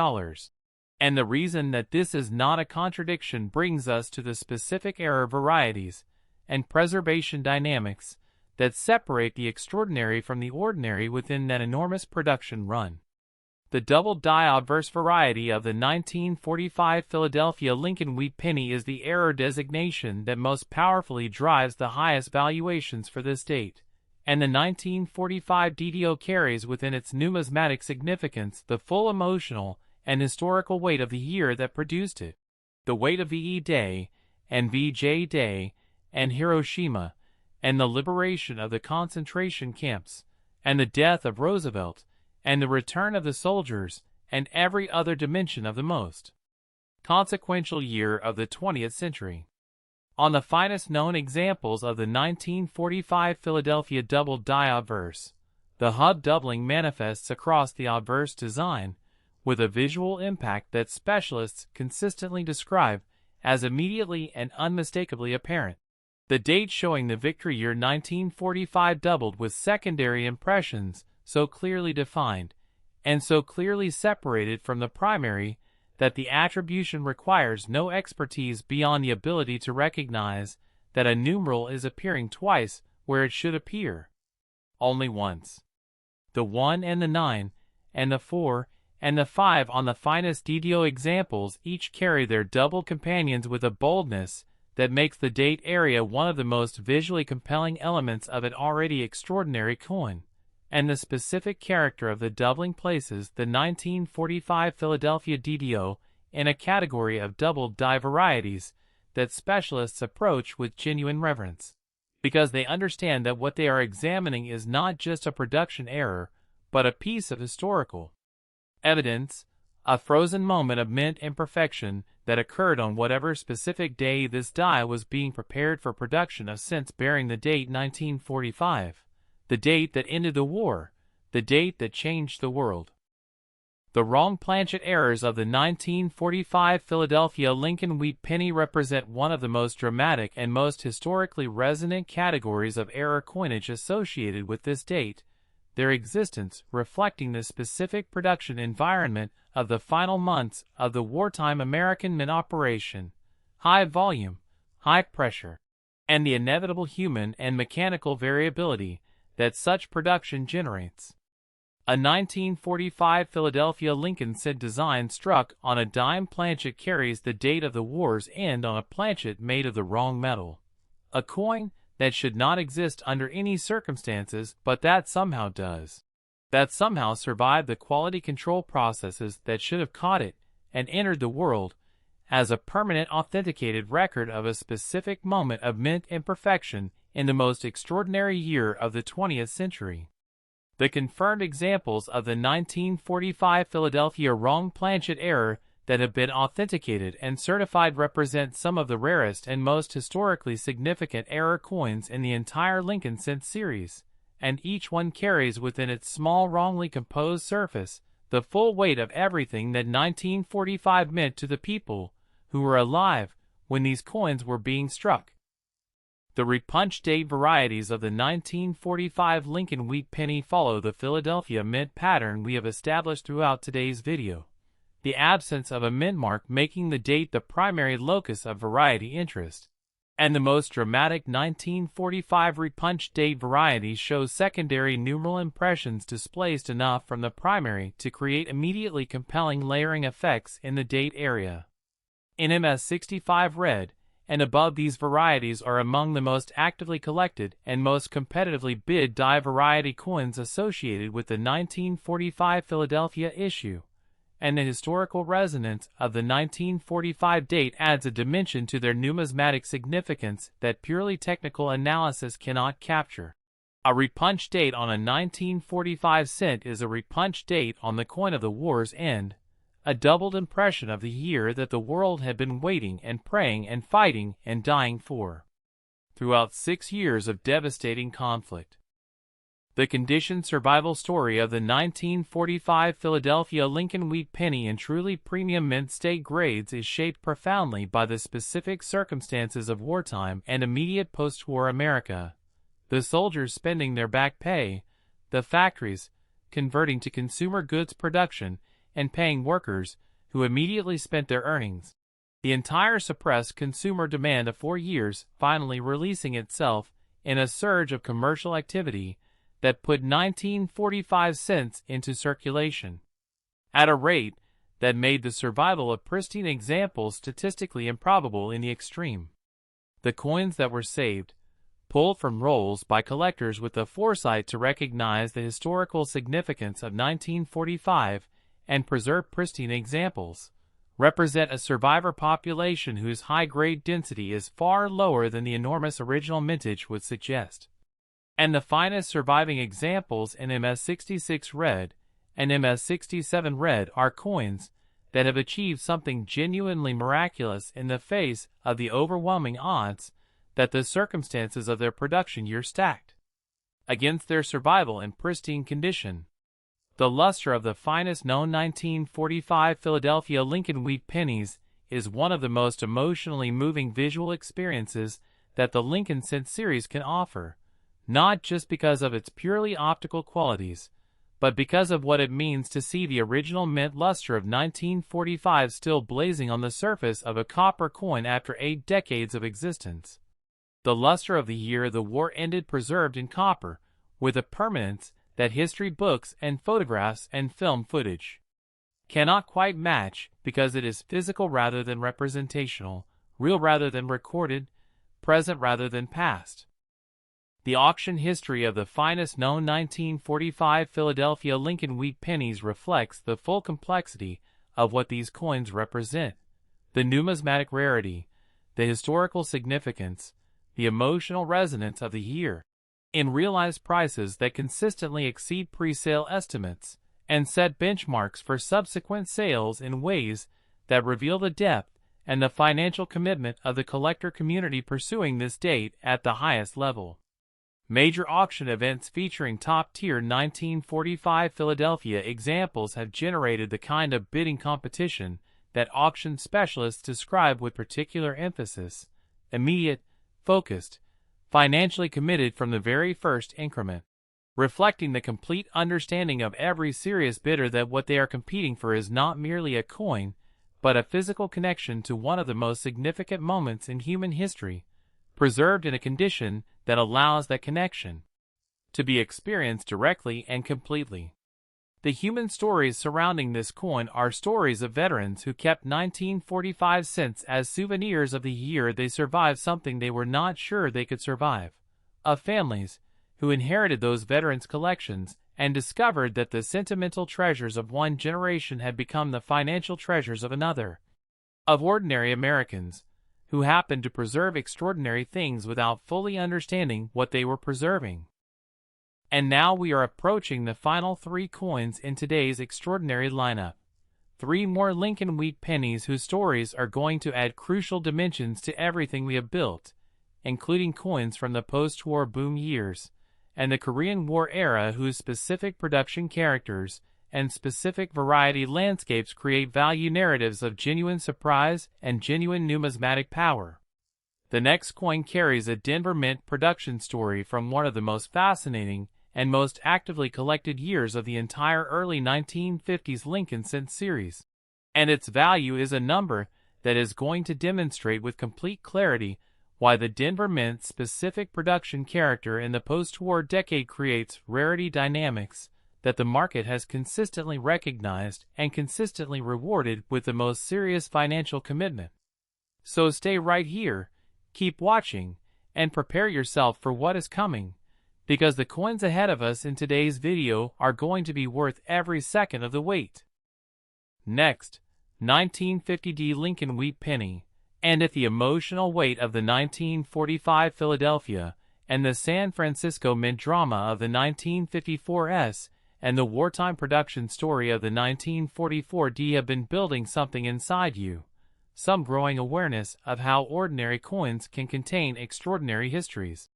And the reason that this is not a contradiction brings us to the specific error varieties and preservation dynamics that separate the extraordinary from the ordinary within that enormous production run. The double die obverse variety of the 1945 Philadelphia Lincoln Wheat Penny is the error designation that most powerfully drives the highest valuations for this date, and the 1945 DDO carries within its numismatic significance the full emotional and historical weight of the year that produced it. The weight of VE Day, and VJ Day, and Hiroshima, and the liberation of the concentration camps, and the death of Roosevelt, and the return of the soldiers, and every other dimension of the most consequential year of the 20th century. On the finest known examples of the 1945 Philadelphia double die obverse, the hub doubling manifests across the obverse design, with a visual impact that specialists consistently describe as immediately and unmistakably apparent. The date showing the victory year 1945 doubled with secondary impressions so clearly defined, and so clearly separated from the primary, that the attribution requires no expertise beyond the ability to recognize that a numeral is appearing twice where it should appear only once. The 1 and the 9, and the 4, and the 5 on the finest DDO examples each carry their double companions with a boldness that makes the date area one of the most visually compelling elements of an already extraordinary coin, and the specific character of the doubling places the 1945 Philadelphia DDO in a category of double die varieties that specialists approach with genuine reverence, because they understand that what they are examining is not just a production error, but a piece of historical evidence, a frozen moment of mint imperfection that occurred on whatever specific day this die was being prepared for production of, since bearing the date 1945. The date that ended the war, the date that changed the world. The wrong planchet errors of the 1945 Philadelphia Lincoln Wheat Penny represent one of the most dramatic and most historically resonant categories of error coinage associated with this date, their existence reflecting the specific production environment of the final months of the wartime American mint operation, high volume, high pressure, and the inevitable human and mechanical variability that such production generates. A 1945 Philadelphia Lincoln cent design struck on a dime planchet carries the date of the war's end on a planchet made of the wrong metal. A coin that should not exist under any circumstances, but that somehow does. That somehow survived the quality control processes that should have caught it and entered the world as a permanent authenticated record of a specific moment of mint imperfection in the most extraordinary year of the 20th century. The confirmed examples of the 1945 Philadelphia wrong planchet error that have been authenticated and certified represent some of the rarest and most historically significant error coins in the entire Lincoln cent series, and each one carries within its small wrongly composed surface the full weight of everything that 1945 meant to the people who were alive when these coins were being struck. The repunch date varieties of the 1945 Lincoln Wheat Penny follow the Philadelphia mint pattern we have established throughout today's video, the absence of a mint mark making the date the primary locus of variety interest, and the most dramatic 1945 repunch date variety shows secondary numeral impressions displaced enough from the primary to create immediately compelling layering effects in the date area. In MS65 red and above, these varieties are among the most actively collected and most competitively bid die variety coins associated with the 1945 Philadelphia issue, and the historical resonance of the 1945 date adds a dimension to their numismatic significance that purely technical analysis cannot capture. A repunch date on a 1945 cent is a repunch date on the coin of the war's end, a doubled impression of the year that the world had been waiting and praying and fighting and dying for throughout 6 years of devastating conflict. The conditioned survival story of the 1945 Philadelphia Lincoln Wheat Penny in truly premium mint state grades is shaped profoundly by the specific circumstances of wartime and immediate post-war America. The soldiers spending their back pay, the factories converting to consumer goods production, and paying workers who immediately spent their earnings. The entire suppressed consumer demand of 4 years finally releasing itself in a surge of commercial activity that put 1945 cents into circulation. at a rate that made the survival of pristine examples statistically improbable in the extreme. The coins that were saved, pulled from rolls by collectors with the foresight to recognize the historical significance of 1945 and preserve pristine examples, represent a survivor population whose high-grade density is far lower than the enormous original mintage would suggest. And the finest surviving examples in MS66 Red and MS67 Red are coins that have achieved something genuinely miraculous in the face of the overwhelming odds that the circumstances of their production year stacked against their survival in pristine condition. The luster of the finest known 1945 Philadelphia Lincoln Wheat Pennies is one of the most emotionally moving visual experiences that the Lincoln Cent series can offer, not just because of its purely optical qualities, but because of what it means to see the original mint luster of 1945 still blazing on the surface of a copper coin after 8 decades of existence. The luster of the year the war ended preserved in copper, with a permanence that history books and photographs and film footage cannot quite match, because it is physical rather than representational, real rather than recorded, present rather than past. The auction history of the finest known 1945 Philadelphia Lincoln Wheat Pennies reflects the full complexity of what these coins represent: the numismatic rarity, the historical significance, the emotional resonance of the year, in realized prices that consistently exceed pre-sale estimates and set benchmarks for subsequent sales in ways that reveal the depth and the financial commitment of the collector community pursuing this date at the highest level. Major auction events featuring top-tier 1945 Philadelphia examples have generated the kind of bidding competition that auction specialists describe with particular emphasis: immediate, focused, financially committed from the very first increment, reflecting the complete understanding of every serious bidder that what they are competing for is not merely a coin, but a physical connection to one of the most significant moments in human history, preserved in a condition that allows that connection to be experienced directly and completely. The human stories surrounding this coin are stories of veterans who kept 1945 cents as souvenirs of the year they survived something they were not sure they could survive, of families who inherited those veterans' collections and discovered that the sentimental treasures of one generation had become the financial treasures of another, of ordinary Americans who happened to preserve extraordinary things without fully understanding what they were preserving. And now we are approaching the final 3 coins in today's extraordinary lineup. 3 more Lincoln Wheat Pennies whose stories are going to add crucial dimensions to everything we have built, including coins from the post-war boom years and the Korean War era whose specific production characters and specific variety landscapes create value narratives of genuine surprise and genuine numismatic power. The next coin carries a Denver Mint production story from one of the most fascinating and most actively collected years of the entire early 1950s Lincoln Cent series, and its value is a number that is going to demonstrate with complete clarity why the Denver Mint's specific production character in the post-war decade creates rarity dynamics that the market has consistently recognized and consistently rewarded with the most serious financial commitment. So stay right here, keep watching, and prepare yourself for what is coming, because the coins ahead of us in today's video are going to be worth every second of the wait. Next, 1950D Lincoln Wheat Penny, and at the emotional weight of the 1945 Philadelphia and the San Francisco Mint drama of the 1954 and the wartime production story of the 1944D have been building something inside you, some growing awareness of how ordinary coins can contain extraordinary histories,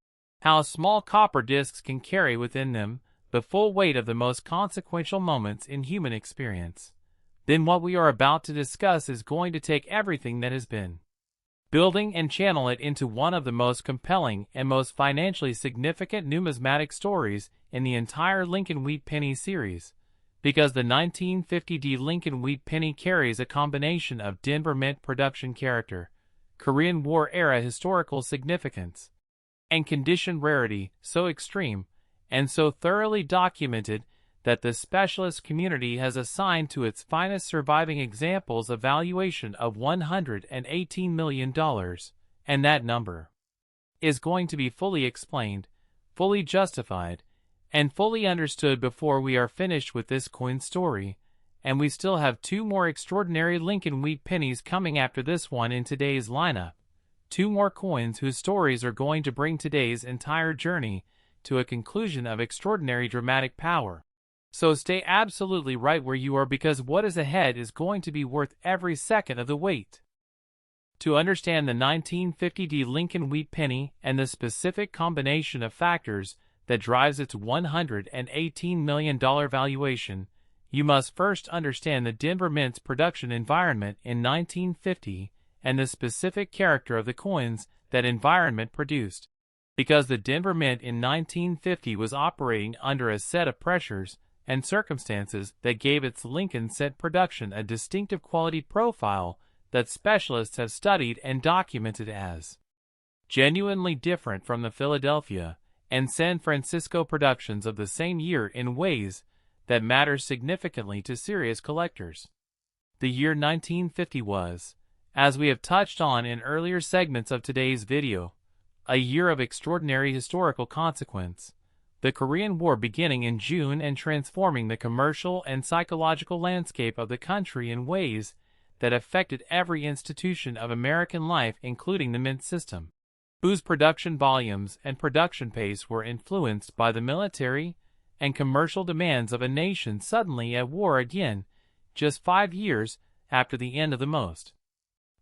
how small copper discs can carry within them the full weight of the most consequential moments in human experience. Then what we are about to discuss is going to take everything that has been building and channel it into one of the most compelling and most financially significant numismatic stories in the entire Lincoln Wheat Penny series, because the 1950D Lincoln Wheat Penny carries a combination of Denver Mint production character, Korean War era historical significance, and condition rarity so extreme and so thoroughly documented that the specialist community has assigned to its finest surviving examples a valuation of $118 million, and that number is going to be fully explained, fully justified, and fully understood before we are finished with this coin story, and we still have two more extraordinary Lincoln Wheat Pennies coming after this one in today's lineup. Two more coins whose stories are going to bring today's entire journey to a conclusion of extraordinary dramatic power. So stay absolutely right where you are, because what is ahead is going to be worth every second of the wait. To understand the 1950 Lincoln Wheat Penny and the specific combination of factors that drives its $118 million valuation, you must first understand the Denver Mint's production environment in 1950 and the specific character of the coins that environment produced. Because the Denver Mint in 1950 was operating under a set of pressures and circumstances that gave its Lincoln cent production a distinctive quality profile that specialists have studied and documented as genuinely different from the Philadelphia and San Francisco productions of the same year in ways that matter significantly to serious collectors. The year 1950 was, as we have touched on in earlier segments of today's video, a year of extraordinary historical consequence. The Korean War beginning in June and transforming the commercial and psychological landscape of the country in ways that affected every institution of American life, including the mint system, whose production volumes and production pace were influenced by the military and commercial demands of a nation suddenly at war again, just 5 years after the end of the most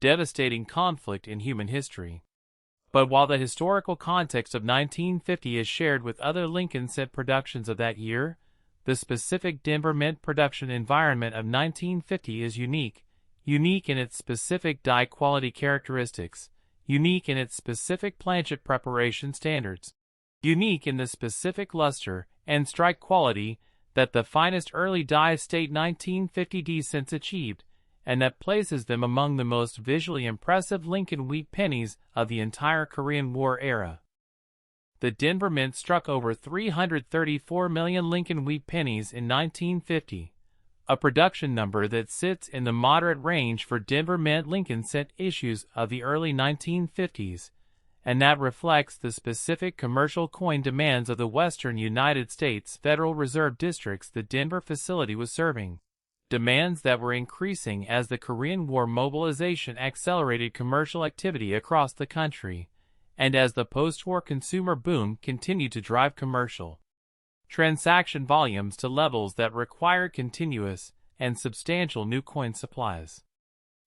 devastating conflict in human history. But while the historical context of 1950 is shared with other Lincoln cent productions of that year, the specific Denver Mint production environment of 1950 is unique in its specific die quality characteristics, unique in its specific planchet preparation standards, unique in the specific luster and strike quality that the finest early die state 1950 D cents achieved, and that places them among the most visually impressive Lincoln Wheat Pennies of the entire Korean War era. The Denver Mint struck over 334 million Lincoln Wheat Pennies in 1950, a production number that sits in the moderate range for Denver Mint Lincoln cent issues of the early 1950s, and that reflects the specific commercial coin demands of the western United States Federal Reserve districts the Denver facility was serving. Demands that were increasing as the Korean War mobilization accelerated commercial activity across the country, and as the post-war consumer boom continued to drive commercial transaction volumes to levels that required continuous and substantial new coin supplies.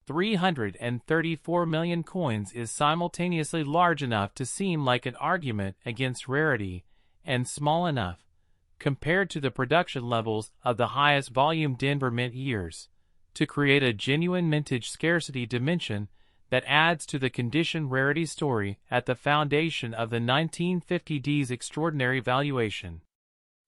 334 million coins is simultaneously large enough to seem like an argument against rarity, and small enough, compared to the production levels of the highest volume Denver Mint years, to create a genuine mintage scarcity dimension that adds to the condition rarity story at the foundation of the 1950 D's extraordinary valuation.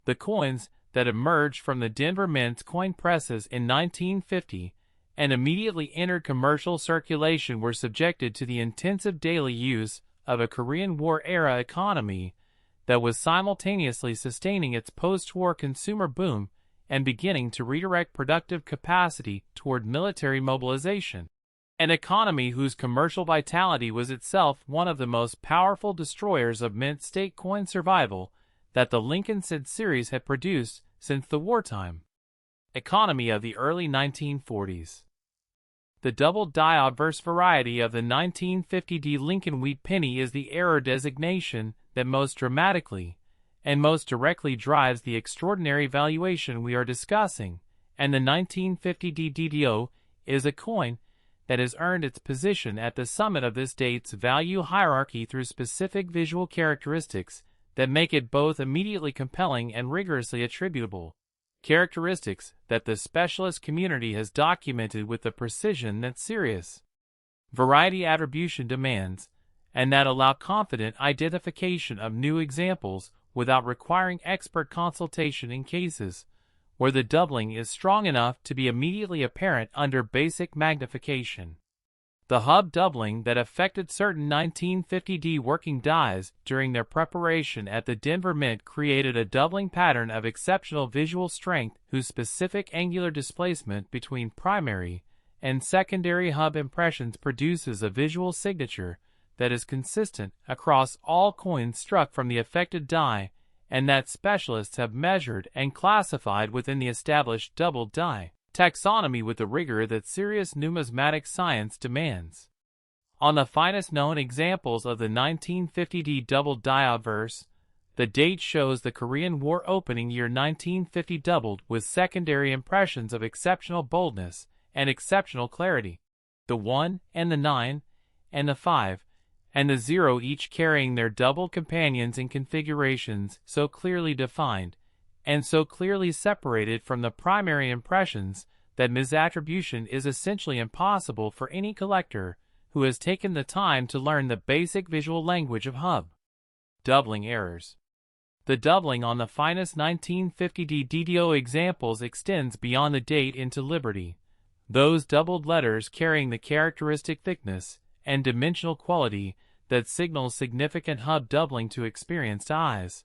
The coins that emerged from the Denver Mint's coin presses in 1950 and immediately entered commercial circulation were subjected to the intensive daily use of a Korean War-era economy that was simultaneously sustaining its post-war consumer boom and beginning to redirect productive capacity toward military mobilization. An economy whose commercial vitality was itself one of the most powerful destroyers of mint state coin survival that the Lincoln cent series had produced since the wartime economy of the early 1940s. The double-die obverse variety of the 1950 D Lincoln Wheat Penny is the error designation that most dramatically and most directly drives the extraordinary valuation we are discussing, and the 1950 D DDO is a coin that has earned its position at the summit of this date's value hierarchy through specific visual characteristics that make it both immediately compelling and rigorously attributable, characteristics that the specialist community has documented with the precision that serious variety attribution demands, and that allow confident identification of new examples without requiring expert consultation in cases where the doubling is strong enough to be immediately apparent under basic magnification. The hub doubling that affected certain 1950D working dies during their preparation at the Denver Mint created a doubling pattern of exceptional visual strength whose specific angular displacement between primary and secondary hub impressions produces a visual signature that is consistent across all coins struck from the affected die and that specialists have measured and classified within the established doubled die taxonomy with the rigor that serious numismatic science demands. On the finest known examples of the 1950D doubled die obverse, the date shows the Korean War opening year 1950 doubled with secondary impressions of exceptional boldness and exceptional clarity. The 1 and the 9 and the 5 and the 0 each carrying their doubled companions in configurations so clearly defined and so clearly separated from the primary impressions that misattribution is essentially impossible for any collector who has taken the time to learn the basic visual language of hub. Doubling errors. The doubling on the finest 1950D DDO examples extends beyond the date into Liberty. Those doubled letters carrying the characteristic thickness and dimensional quality that signals significant hub doubling to experienced eyes.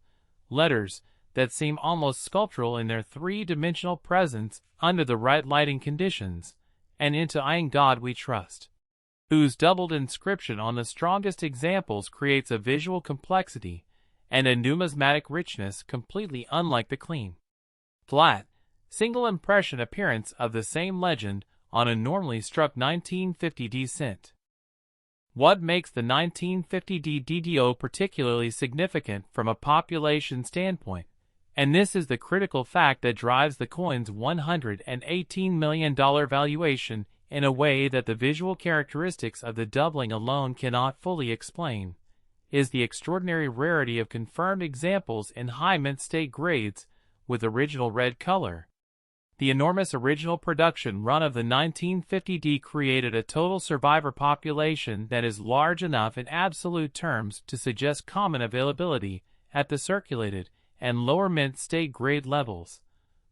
Letters that seem almost sculptural in their three-dimensional presence under the right lighting conditions, and into "In God We Trust," whose doubled inscription on the strongest examples creates a visual complexity and a numismatic richness completely unlike the clean, flat, single impression appearance of the same legend on a normally struck 1950D cent. What makes the 1950D DDO particularly significant from a population standpoint? And this is the critical fact that drives the coin's $118 million valuation in a way that the visual characteristics of the doubling alone cannot fully explain, is the extraordinary rarity of confirmed examples in high mint state grades with original red color. The enormous original production run of the 1950D created a total survivor population that is large enough in absolute terms to suggest common availability at the circulated and lower mint state grade levels,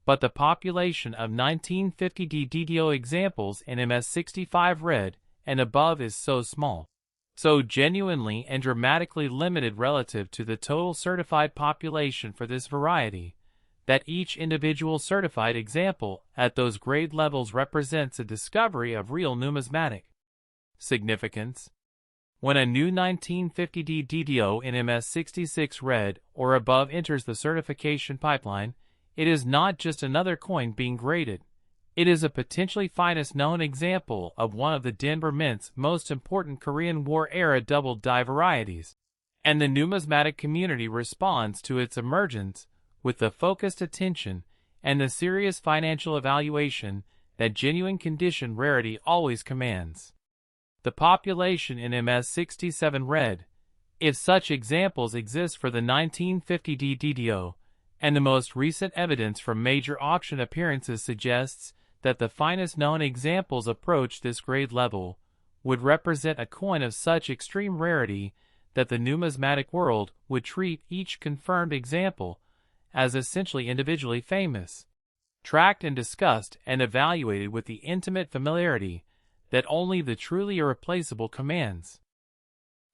but the population of 1950D DDO examples in MS65 red and above is so small, so genuinely and dramatically limited relative to the total certified population for this variety, that each individual certified example at those grade levels represents a discovery of real numismatic significance. When a new 1950D DDO in MS66 red or above enters the certification pipeline, it is not just another coin being graded. It is a potentially finest known example of one of the Denver Mint's most important Korean War-era double die varieties, and the numismatic community responds to its emergence with the focused attention and the serious financial evaluation that genuine condition rarity always commands. The population in MS67 red, if such examples exist for the 1950D DDO, and the most recent evidence from major auction appearances suggests that the finest known examples approach this grade level, would represent a coin of such extreme rarity that the numismatic world would treat each confirmed example as essentially individually famous, tracked and discussed and evaluated with the intimate familiarity that only the truly irreplaceable commands.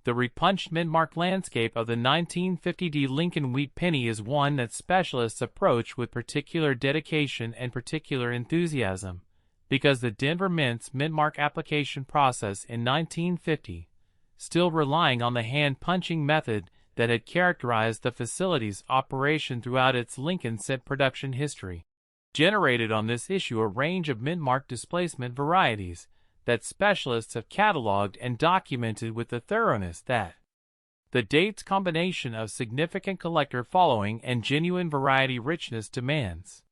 The repunched mint-mark landscape of the 1950D Lincoln Wheat Penny is one that specialists approach with particular dedication and particular enthusiasm, because the Denver Mint's mint-mark application process in 1950, still relying on the hand-punching method that had characterized the facility's operation throughout its Lincoln cent production history, generated on this issue a range of mint-mark displacement varieties that specialists have cataloged and documented with the thoroughness that the date's combination of significant collector following and genuine variety richness demands.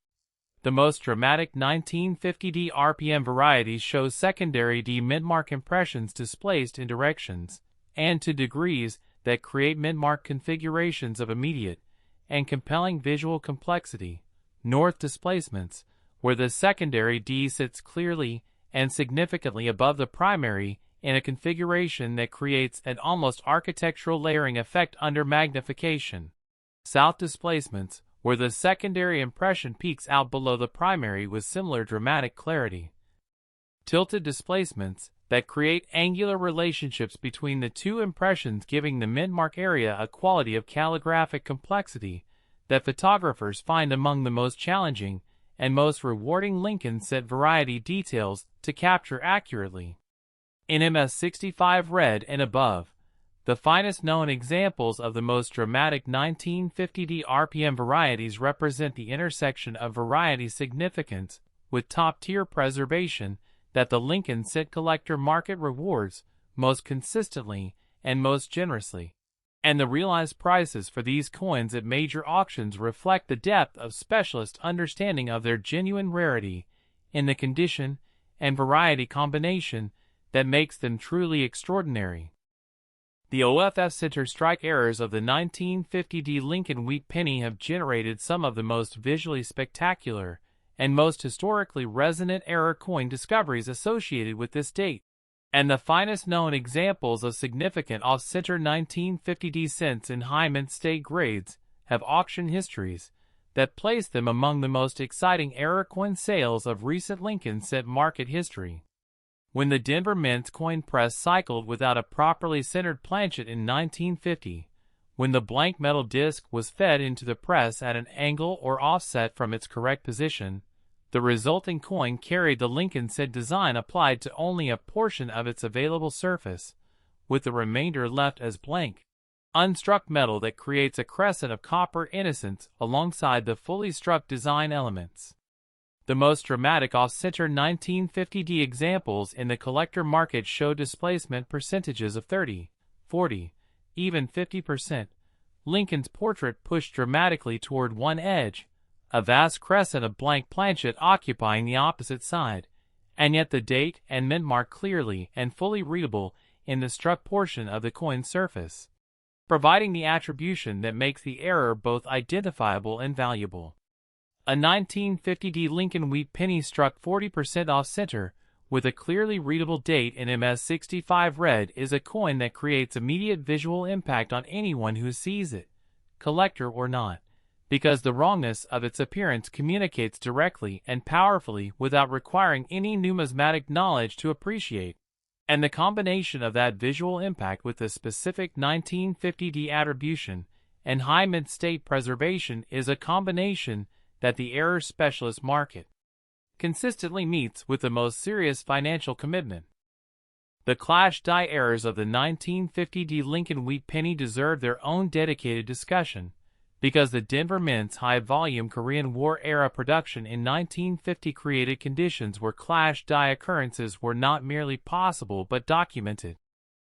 The most dramatic 1950D RPM varieties show secondary D mint-mark impressions displaced in directions and to degrees that create mint-mark configurations of immediate and compelling visual complexity, north displacements, where the secondary D sits clearly and significantly above the primary in a configuration that creates an almost architectural layering effect under magnification. South displacements, where the secondary impression peaks out below the primary with similar dramatic clarity. Tilted displacements, that create angular relationships between the two impressions, giving the mint mark area a quality of calligraphic complexity that photographers find among the most challenging and most rewarding Lincoln set variety details to capture accurately. In MS65 red and above, the finest known examples of the most dramatic 1950D RPM varieties represent the intersection of variety significance with top-tier preservation that the Lincoln set collector market rewards most consistently and most generously. And the realized prices for these coins at major auctions reflect the depth of specialist understanding of their genuine rarity in the condition and variety combination that makes them truly extraordinary. The OFF center strike errors of the 1950D Lincoln Wheat Penny have generated some of the most visually spectacular and most historically resonant error coin discoveries associated with this date, and the finest known examples of significant off-center 1950D cents in high mint state grades have auction histories that place them among the most exciting error coin sales of recent Lincoln set market history. When the Denver Mint's coin press cycled without a properly centered planchet in 1950, when the blank metal disc was fed into the press at an angle or offset from its correct position, the resulting coin carried the Lincoln set design applied to only a portion of its available surface, with the remainder left as blank, unstruck metal that creates a crescent of copper innocence alongside the fully struck design elements. The most dramatic off-center 1950D examples in the collector market show displacement percentages of 30, 40, even 50%. Lincoln's portrait pushed dramatically toward one edge, a vast crescent of blank planchet occupying the opposite side, and yet the date and mint mark clearly and fully readable in the struck portion of the coin surface, providing the attribution that makes the error both identifiable and valuable. A 1950D Lincoln Wheat Penny struck 40% off-center, with a clearly readable date in MS65 red is a coin that creates immediate visual impact on anyone who sees it, collector or not, because the wrongness of its appearance communicates directly and powerfully without requiring any numismatic knowledge to appreciate. And the combination of that visual impact with the specific 1950D attribution and high mint state preservation is a combination that the error specialist market consistently meets with the most serious financial commitment. The clash die errors of the 1950D Lincoln Wheat Penny deserve their own dedicated discussion, because the Denver Mint's high-volume Korean War-era production in 1950 created conditions where clash die occurrences were not merely possible but documented.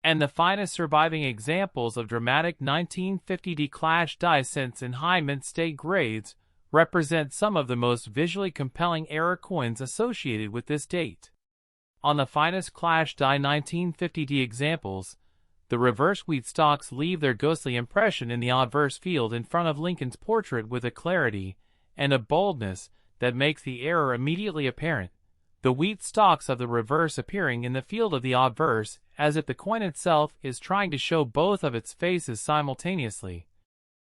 And the finest surviving examples of dramatic 1950D clash die cents in high mint state grades represent some of the most visually compelling error coins associated with this date. On the finest clash die 1950D examples, the reverse wheat stalks leave their ghostly impression in the obverse field in front of Lincoln's portrait with a clarity and a boldness that makes the error immediately apparent, the wheat stalks of the reverse appearing in the field of the obverse as if the coin itself is trying to show both of its faces simultaneously.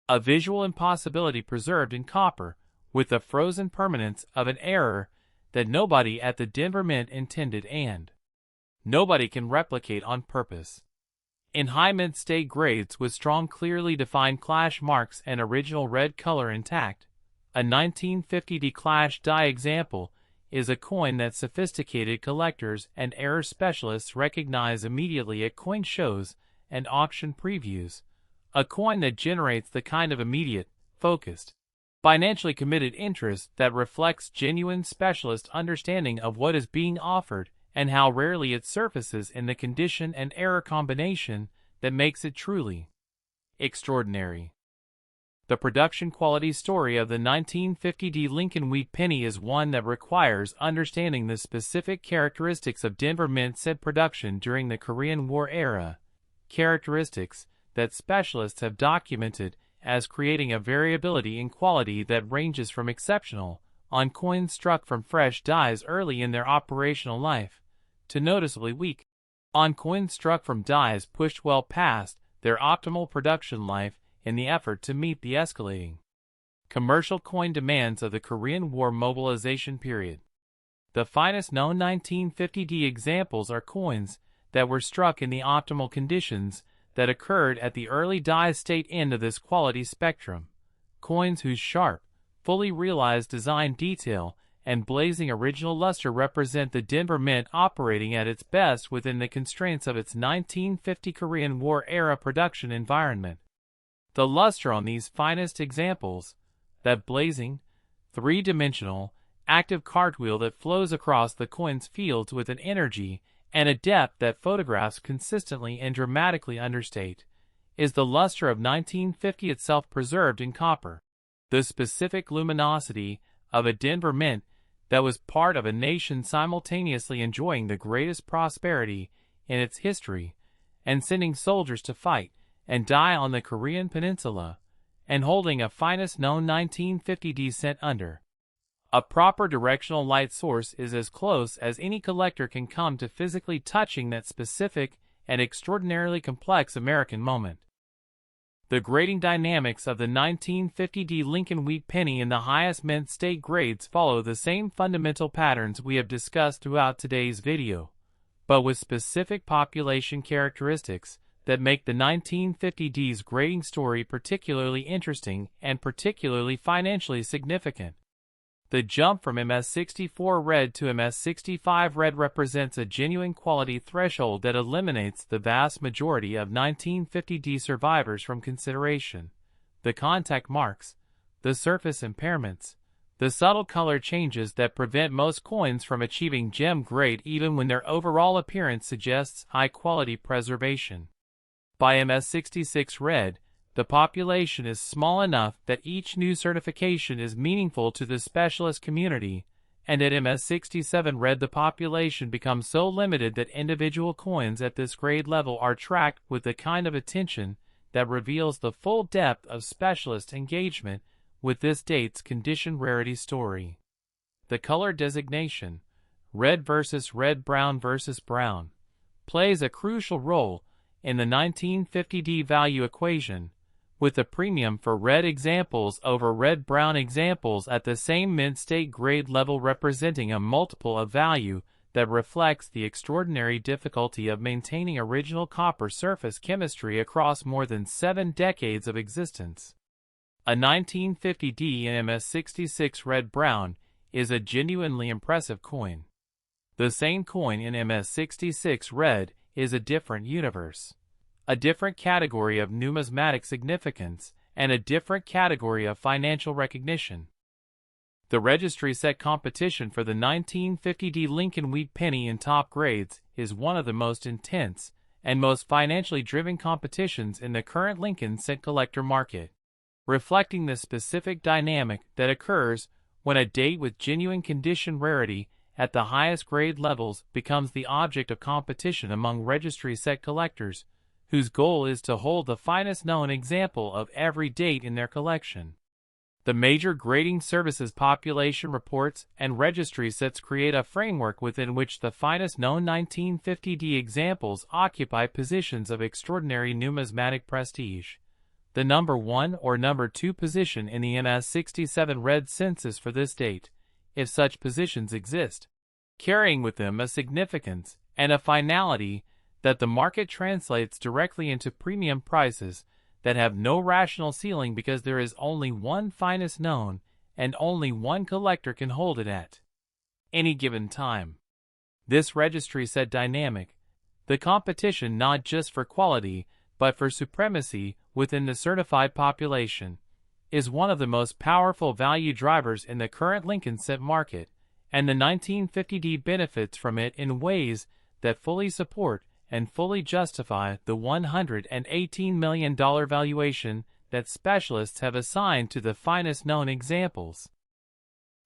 A visual impossibility preserved in copper, with the frozen permanence of an error that nobody at the Denver Mint intended and nobody can replicate on purpose. In high mint state grades with strong clearly defined clash marks and original red color intact, a 1950D clash die example is a coin that sophisticated collectors and error specialists recognize immediately at coin shows and auction previews. A coin that generates the kind of immediate, focused, financially committed interest that reflects genuine specialist understanding of what is being offered and how rarely it surfaces in the condition and error combination that makes it truly extraordinary. The production quality story of the 1950D Lincoln Wheat Penny is one that requires understanding the specific characteristics of Denver Mint set production during the Korean War era, characteristics that specialists have documented as creating a variability in quality that ranges from exceptional on coins struck from fresh dies early in their operational life to noticeably weak on coins struck from dies pushed well past their optimal production life in the effort to meet the escalating commercial coin demands of the Korean War mobilization period. The finest known 1950D examples are coins that were struck in the optimal conditions that occurred at the early die state end of this quality spectrum. Coins whose sharp, fully realized design detail and blazing original luster represent the Denver Mint operating at its best within the constraints of its 1950 Korean War-era production environment. The luster on these finest examples, that blazing, three-dimensional, active cartwheel that flows across the coin's fields with an energy and a depth that photographs consistently and dramatically understate, is the luster of 1950 itself preserved in copper. The specific luminosity of a Denver Mint that was part of a nation simultaneously enjoying the greatest prosperity in its history and sending soldiers to fight and die on the Korean peninsula, and holding a finest known 1950D cent under a proper directional light source is as close as any collector can come to physically touching that specific and extraordinarily complex American moment. The grading dynamics of the 1950D Lincoln Wheat Penny in the highest mint state grades follow the same fundamental patterns we have discussed throughout today's video, but with specific population characteristics that make the 1950D's grading story particularly interesting and particularly financially significant. The jump from MS64 red to MS65 red represents a genuine quality threshold that eliminates the vast majority of 1950D survivors from consideration. The contact marks, the surface impairments, the subtle color changes that prevent most coins from achieving gem grade even when their overall appearance suggests high-quality preservation. By MS66 red, the population is small enough that each new certification is meaningful to the specialist community, and at MS67 red the population becomes so limited that individual coins at this grade level are tracked with the kind of attention that reveals the full depth of specialist engagement with this date's condition rarity story. The color designation, red versus red, brown versus brown, plays a crucial role in the 1950D value equation, with a premium for red examples over red-brown examples at the same mint state grade level representing a multiple of value that reflects the extraordinary difficulty of maintaining original copper surface chemistry across more than 7 decades of existence. A 1950D in MS66 red-brown is a genuinely impressive coin. The same coin in MS66 red is a different universe, a different category of numismatic significance, and a different category of financial recognition. The registry set competition for the 1950D Lincoln Wheat Penny in top grades is one of the most intense and most financially driven competitions in the current Lincoln cent collector market, reflecting the specific dynamic that occurs when a date with genuine condition rarity at the highest grade levels becomes the object of competition among registry set collectors, whose goal is to hold the finest known example of every date in their collection. The major grading services population reports and registry sets create a framework within which the finest known 1950D examples occupy positions of extraordinary numismatic prestige. The number 1 or number 2 position in the MS67 red census for this date, if such positions exist, carrying with them a significance and a finality that the market translates directly into premium prices that have no rational ceiling because there is only one finest known and only one collector can hold it at any given time. This registry set dynamic, the competition not just for quality but for supremacy within the certified population, is one of the most powerful value drivers in the current Lincoln cent market, and the 1950D benefits from it in ways that fully support and fully justify the $118 million valuation that specialists have assigned to the finest known examples.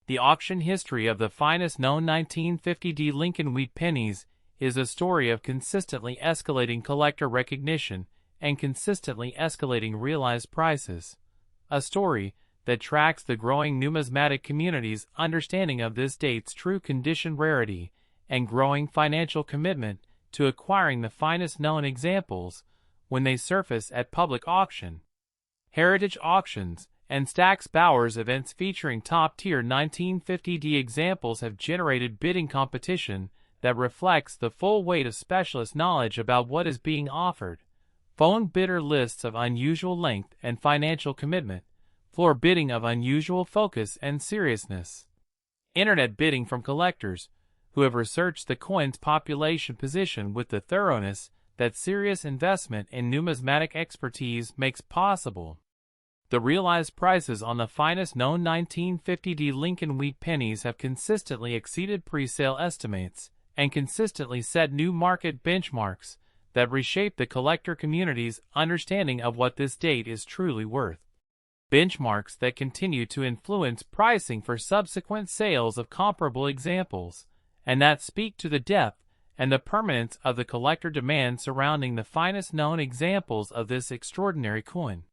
The auction history of the finest known 1950D Lincoln Wheat Pennies is a story of consistently escalating collector recognition and consistently escalating realized prices, a story that tracks the growing numismatic community's understanding of this date's true condition rarity and growing financial commitment to acquiring the finest known examples when they surface at public auction. Heritage auctions and Stack's Bowers events featuring top-tier 1950D examples have generated bidding competition that reflects the full weight of specialist knowledge about what is being offered. Phone bidder lists of unusual length and financial commitment, floor bidding of unusual focus and seriousness. Internet bidding from collectors, who have researched the coin's population position with the thoroughness that serious investment in numismatic expertise makes possible. The realized prices on the finest known 1950D Lincoln Wheat Pennies have consistently exceeded pre-sale estimates and consistently set new market benchmarks that reshape the collector community's understanding of what this date is truly worth. Benchmarks that continue to influence pricing for subsequent sales of comparable examples, and that speak to the depth and the permanence of the collector demand surrounding the finest known examples of this extraordinary coin.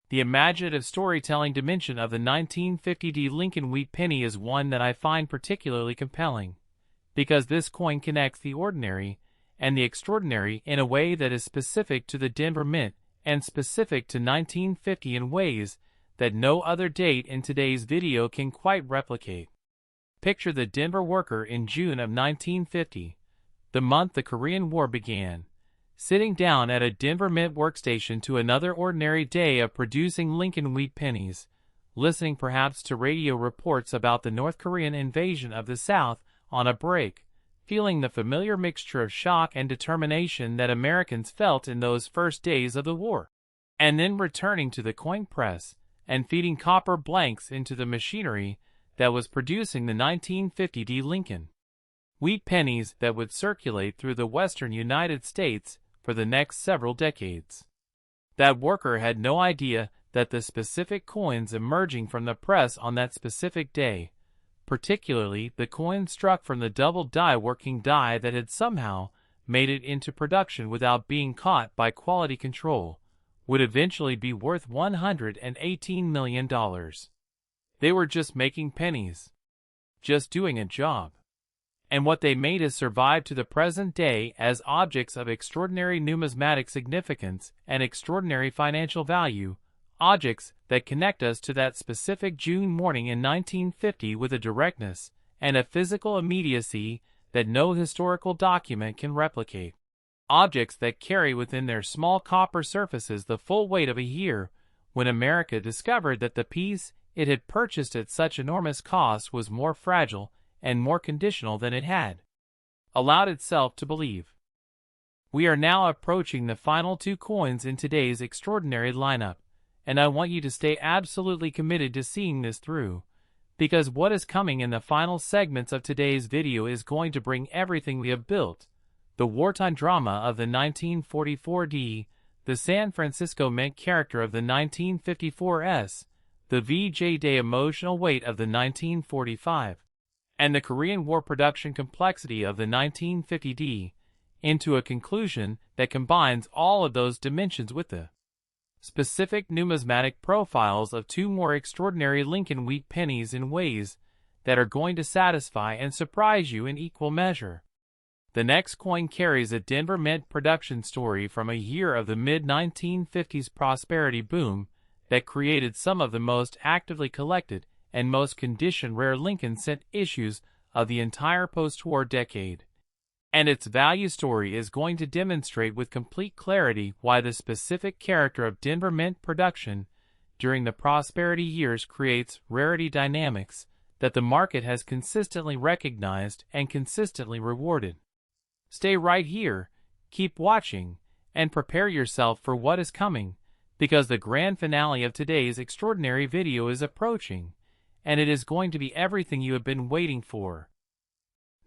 The imaginative storytelling dimension of the 1950D Lincoln Wheat Penny is one that I find particularly compelling, because this coin connects the ordinary and the extraordinary in a way that is specific to the Denver Mint and specific to 1950 in ways that no other date in today's video can quite replicate. Picture the Denver worker in June of 1950, the month the Korean War began, sitting down at a Denver Mint workstation to another ordinary day of producing Lincoln Wheat Pennies, listening perhaps to radio reports about the North Korean invasion of the South on a break, feeling the familiar mixture of shock and determination that Americans felt in those first days of the war, and then returning to the coin press and feeding copper blanks into the machinery that was producing the 1950D Lincoln Wheat Pennies that would circulate through the western United States for the next several decades. That worker had no idea that the specific coins emerging from the press on that specific day, particularly the coin struck from the double die working die that had somehow made it into production without being caught by quality control, would eventually be worth $118 million. They were just making pennies, just doing a job. And what they made has survived to the present day as objects of extraordinary numismatic significance and extraordinary financial value, objects that connect us to that specific June morning in 1950 with a directness and a physical immediacy that no historical document can replicate. Objects that carry within their small copper surfaces the full weight of a year when America discovered that the piece it had purchased at such enormous cost was more fragile and more conditional than it had allowed itself to believe. We are now approaching the final two coins in today's extraordinary lineup, and I want you to stay absolutely committed to seeing this through, because what is coming in the final segments of today's video is going to bring everything we have built, the wartime drama of the 1944D, the San Francisco Mint character of the 1954S, the VJ Day emotional weight of the 1945, and the Korean War production complexity of the 1950D, into a conclusion that combines all of those dimensions with the specific numismatic profiles of two more extraordinary Lincoln Wheat Pennies in ways that are going to satisfy and surprise you in equal measure. The next coin carries a Denver Mint production story from a year of the mid-1950s prosperity boom that created some of the most actively collected and most condition-rare Lincoln Cent issues of the entire post-war decade. And its value story is going to demonstrate with complete clarity why the specific character of Denver Mint production during the prosperity years creates rarity dynamics that the market has consistently recognized and consistently rewarded. Stay right here, keep watching, and prepare yourself for what is coming, because the grand finale of today's extraordinary video is approaching, and it is going to be everything you have been waiting for.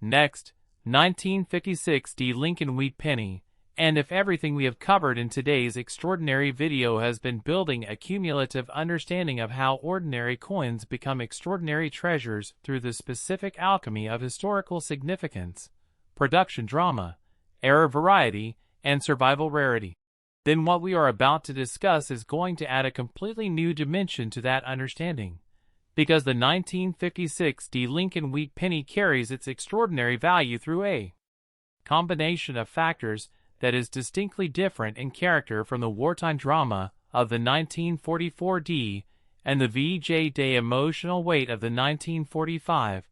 Next, 1956D Lincoln Wheat Penny, and if everything we have covered in today's extraordinary video has been building a cumulative understanding of how ordinary coins become extraordinary treasures through the specific alchemy of historical significance, production drama, era variety, and survival rarity, then what we are about to discuss is going to add a completely new dimension to that understanding, because the 1956D Lincoln Wheat Penny carries its extraordinary value through a combination of factors that is distinctly different in character from the wartime drama of the 1944D and the VJ-Day emotional weight of the 1945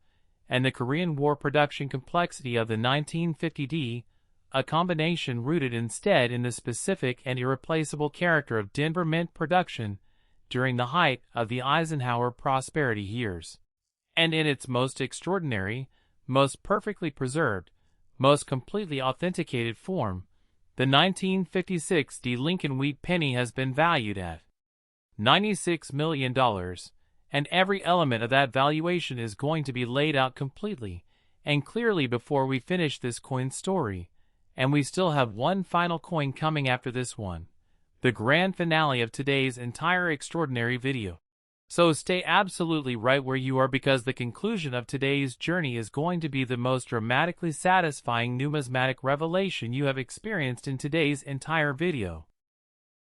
and the Korean War production complexity of the 1950D, a combination rooted instead in the specific and irreplaceable character of Denver mint production during the height of the Eisenhower prosperity years, and in its most extraordinary, most perfectly preserved, most completely authenticated form, the 1956 Lincoln Wheat Penny has been valued at $96 million, and every element of that valuation is going to be laid out completely and clearly before we finish this coin story, and we still have one final coin coming after this one, the grand finale of today's entire extraordinary video. So stay absolutely right where you are, because the conclusion of today's journey is going to be the most dramatically satisfying numismatic revelation you have experienced in today's entire video.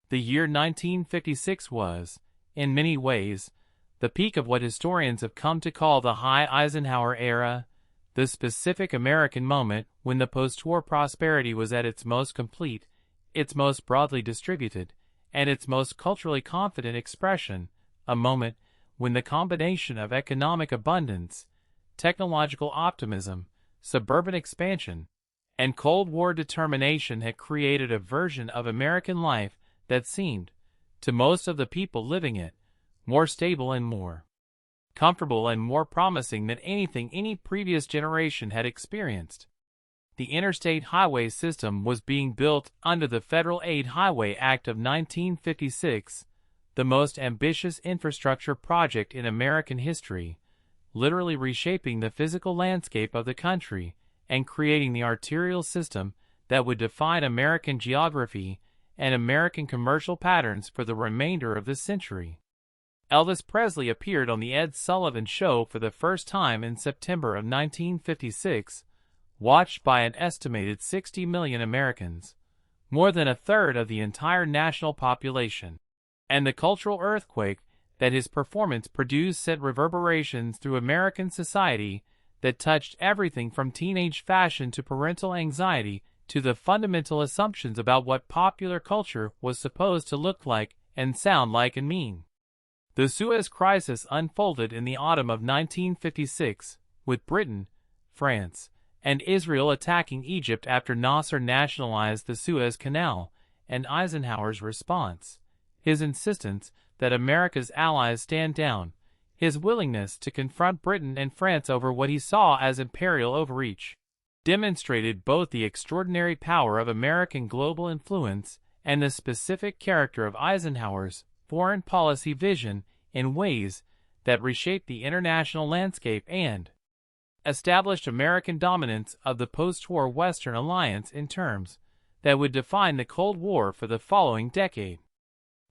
The year 1956 was, in many ways, the peak of what historians have come to call the high Eisenhower era, the specific American moment when the post-war prosperity was at its most complete, its most broadly distributed, and its most culturally confident expression, a moment when the combination of economic abundance, technological optimism, suburban expansion, and Cold War determination had created a version of American life that seemed, to most of the people living it, more stable and more comfortable and more promising than anything any previous generation had experienced. The interstate highway system was being built under the Federal Aid Highway Act of 1956, the most ambitious infrastructure project in American history, literally reshaping the physical landscape of the country and creating the arterial system that would define American geography and American commercial patterns for the remainder of the century. Elvis Presley appeared on The Ed Sullivan Show for the first time in September of 1956, watched by an estimated 60 million Americans, more than a third of the entire national population. And the cultural earthquake that his performance produced sent reverberations through American society that touched everything from teenage fashion to parental anxiety to the fundamental assumptions about what popular culture was supposed to look like and sound like and mean. The Suez Crisis unfolded in the autumn of 1956, with Britain, France, and Israel attacking Egypt after Nasser nationalized the Suez Canal, and Eisenhower's response, his insistence that America's allies stand down, his willingness to confront Britain and France over what he saw as imperial overreach, demonstrated both the extraordinary power of American global influence and the specific character of Eisenhower's foreign policy vision in ways that reshaped the international landscape and established American dominance of the post-war Western alliance in terms that would define the Cold War for the following decade.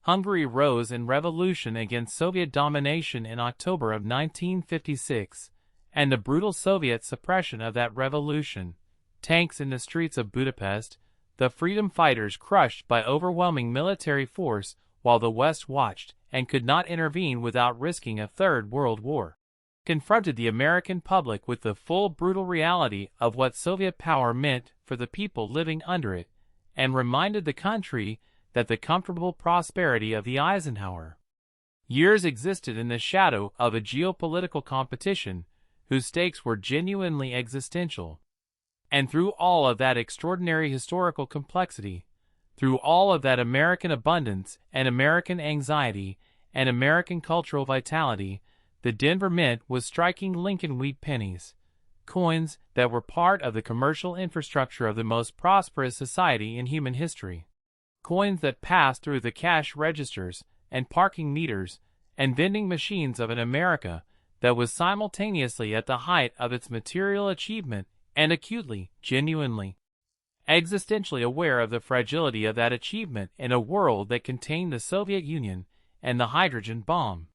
Hungary rose in revolution against Soviet domination in October of 1956, and the brutal Soviet suppression of that revolution, tanks in the streets of Budapest, the freedom fighters crushed by overwhelming military force while the West watched and could not intervene without risking a third world war, confronted the American public with the full brutal reality of what Soviet power meant for the people living under it, and reminded the country that the comfortable prosperity of the Eisenhower years existed in the shadow of a geopolitical competition whose stakes were genuinely existential. And through all of that extraordinary historical complexity, through all of that American abundance and American anxiety and American cultural vitality, the Denver Mint was striking Lincoln Wheat Pennies, coins that were part of the commercial infrastructure of the most prosperous society in human history. Coins that passed through the cash registers and parking meters and vending machines of an America that was simultaneously at the height of its material achievement and acutely, genuinely, existentially aware of the fragility of that achievement in a world that contained the Soviet Union and the hydrogen bomb.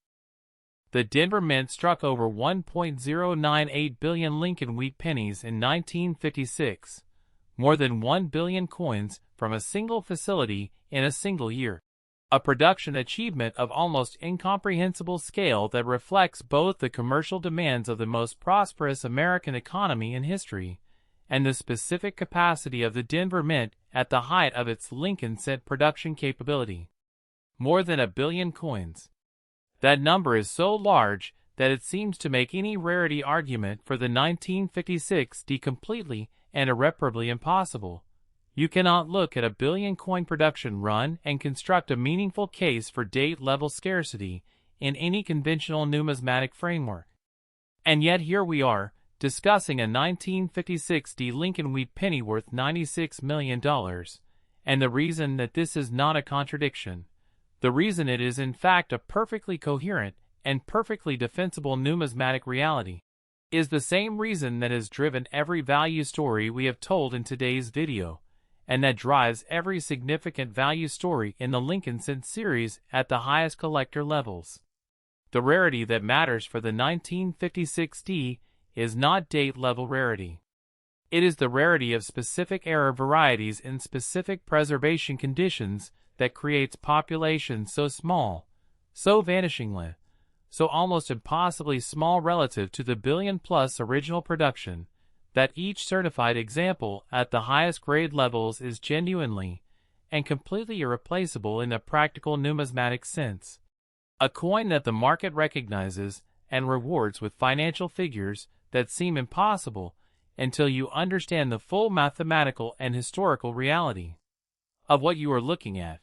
The Denver Mint struck over 1.098 billion Lincoln Wheat Pennies in 1956, more than 1 billion coins from a single facility in a single year, a production achievement of almost incomprehensible scale that reflects both the commercial demands of the most prosperous American economy in history and the specific capacity of the Denver Mint at the height of its Lincoln cent production capability. More than a billion coins. That number is so large that it seems to make any rarity argument for the 1956 D completely and irreparably impossible. You cannot look at a billion coin production run and construct a meaningful case for date-level scarcity in any conventional numismatic framework. And yet here we are, discussing a 1956 D Lincoln Wheat Penny worth $96 million, and the reason that this is not a contradiction, the reason it is in fact a perfectly coherent and perfectly defensible numismatic reality, is the same reason that has driven every value story we have told in today's video, and that drives every significant value story in the Lincoln Cent series at the highest collector levels. The rarity that matters for the 1956 D is not date-level rarity. It is the rarity of specific era varieties in specific preservation conditions that creates populations so small, so vanishingly, so almost impossibly small relative to the billion-plus original production, that each certified example at the highest grade levels is genuinely and completely irreplaceable in the practical numismatic sense. A coin that the market recognizes and rewards with financial figures that seem impossible until you understand the full mathematical and historical reality of what you are looking at.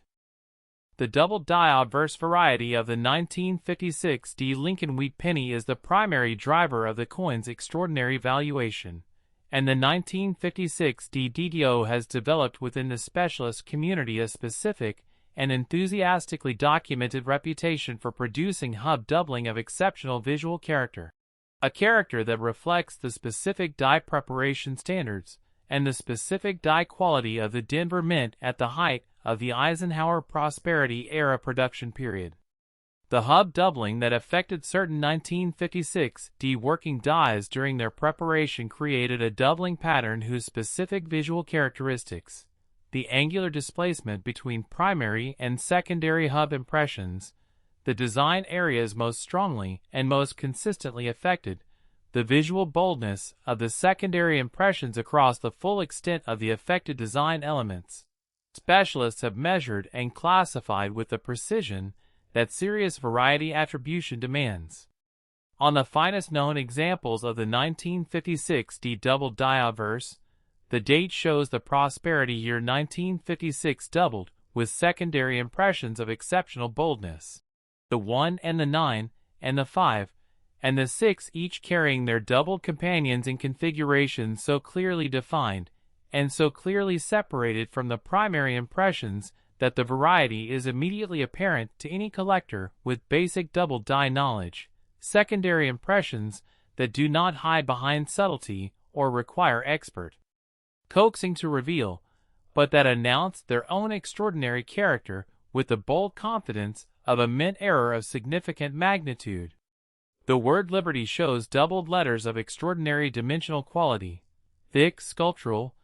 The double-die obverse variety of the 1956 D Lincoln Wheat Penny is the primary driver of the coin's extraordinary valuation, and the 1956 D DDO has developed within the specialist community a specific and enthusiastically documented reputation for producing hub doubling of exceptional visual character, a character that reflects the specific die preparation standards and the specific die quality of the Denver Mint at the height of the Eisenhower Prosperity era production period. The hub doubling that affected certain 1956 D working dies during their preparation created a doubling pattern whose specific visual characteristics, the angular displacement between primary and secondary hub impressions, the design areas most strongly and most consistently affected, the visual boldness of the secondary impressions across the full extent of the affected design elements, specialists have measured and classified with the precision that serious variety attribution demands. On the finest known examples of the 1956 D double die obverse, the date shows the prosperity year 1956 doubled with secondary impressions of exceptional boldness. The 1 and the 9 and the 5 and the 6 each carrying their doubled companions in configurations so clearly defined and so clearly separated from the primary impressions that the variety is immediately apparent to any collector with basic double die knowledge, secondary impressions that do not hide behind subtlety or require expert coaxing to reveal, but that announce their own extraordinary character with the bold confidence of a mint error of significant magnitude. The word liberty shows doubled letters of extraordinary dimensional quality, thick, sculptural,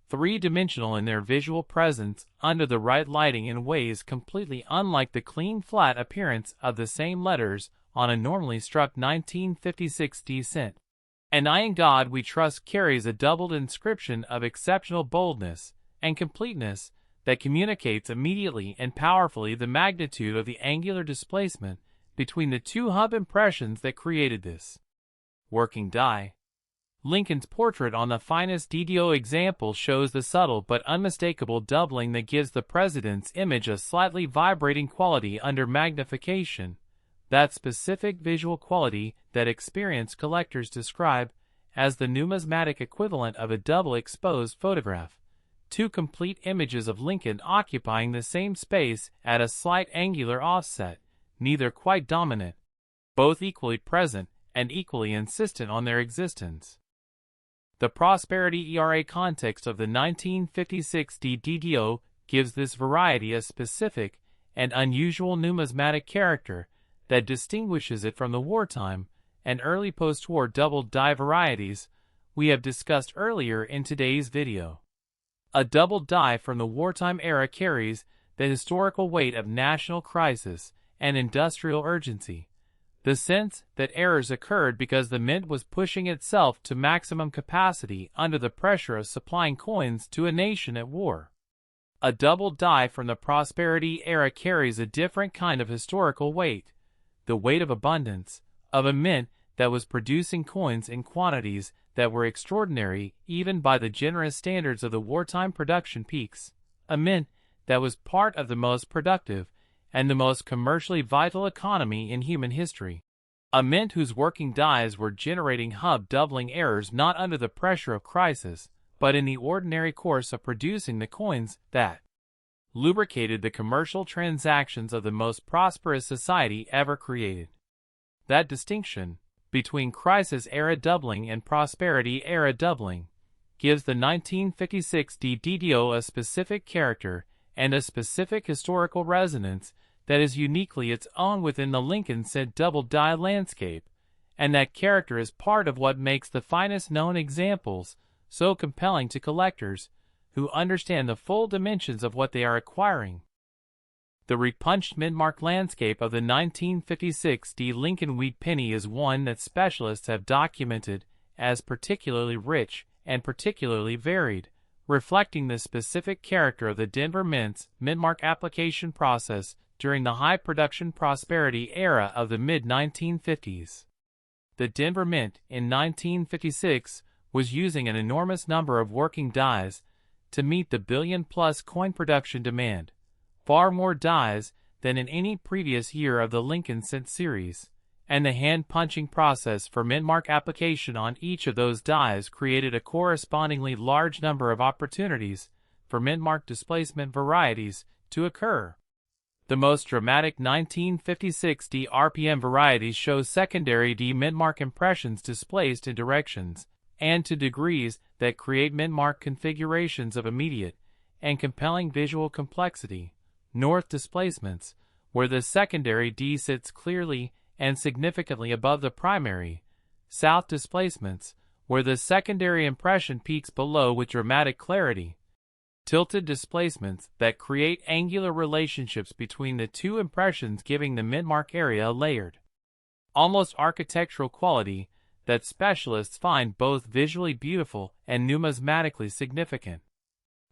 three-dimensional in their visual presence under the right lighting in ways completely unlike the clean flat appearance of the same letters on a normally struck 1956 D cent. And I in God we trust carries a doubled inscription of exceptional boldness and completeness that communicates immediately and powerfully the magnitude of the angular displacement between the two hub impressions that created this working die. Lincoln's portrait on the finest DDO example shows the subtle but unmistakable doubling that gives the president's image a slightly vibrating quality under magnification, that specific visual quality that experienced collectors describe as the numismatic equivalent of a double exposed photograph, two complete images of Lincoln occupying the same space at a slight angular offset, neither quite dominant, both equally present and equally insistent on their existence. The prosperity ERA context of the 1956 DDO gives this variety a specific and unusual numismatic character that distinguishes it from the wartime and early post-war double die varieties we have discussed earlier in today's video. A double die from the wartime era carries the historical weight of national crisis and industrial urgency, the sense that errors occurred because the mint was pushing itself to maximum capacity under the pressure of supplying coins to a nation at war. A double die from the prosperity era carries a different kind of historical weight, the weight of abundance, of a mint that was producing coins in quantities that were extraordinary even by the generous standards of the wartime production peaks, a mint that was part of the most productive and the most commercially vital economy in human history. A mint whose working dies were generating doubling errors not under the pressure of crisis, but in the ordinary course of producing the coins that lubricated the commercial transactions of the most prosperous society ever created. That distinction between crisis-era doubling and prosperity-era doubling gives the 1956 DDO a specific character and a specific historical resonance that is uniquely its own within the Lincoln said double die landscape, and that character is part of what makes the finest known examples so compelling to collectors who understand the full dimensions of what they are acquiring. The repunched mid-mark landscape of the 1956 Lincoln Wheat Penny is one that specialists have documented as particularly rich and particularly varied, reflecting the specific character of the Denver Mint's mid-mark application process during the high production prosperity era of the mid-1950s. The Denver Mint in 1956 was using an enormous number of working dies to meet the billion-plus coin production demand, far more dies than in any previous year of the Lincoln Cent series, and the hand-punching process for mint-mark application on each of those dies created a correspondingly large number of opportunities for mint-mark displacement varieties to occur. The most dramatic 1956 RPM varieties show secondary mint-mark impressions displaced in directions and to degrees that create mint-mark configurations of immediate and compelling visual complexity. North displacements, where the secondary D sits clearly and significantly above the primary. South displacements, where the secondary impression peaks below with dramatic clarity. Tilted displacements that create angular relationships between the two impressions, giving the mint-mark area a layered, almost architectural quality that specialists find both visually beautiful and numismatically significant.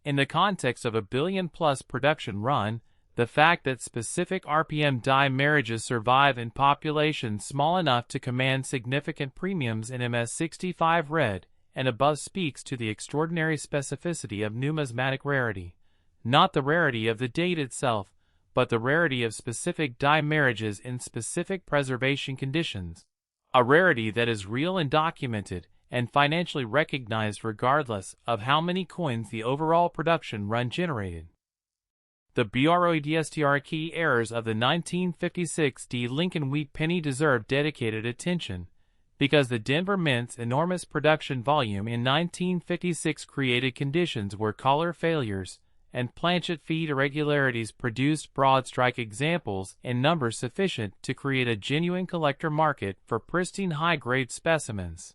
In the context of a billion-plus production run, the fact that specific RPM die marriages survive in populations small enough to command significant premiums in MS65 red and above speaks to the extraordinary specificity of numismatic rarity, not the rarity of the date itself, but the rarity of specific die marriages in specific preservation conditions, a rarity that is real and documented and financially recognized regardless of how many coins the overall production run generated. The BROEDSTR key errors of the 1956 Lincoln Wheat Penny deserve dedicated attention, because the Denver Mint's enormous production volume in 1956 created conditions where collar failures and planchet feed irregularities produced broad strike examples in numbers sufficient to create a genuine collector market for pristine high-grade specimens.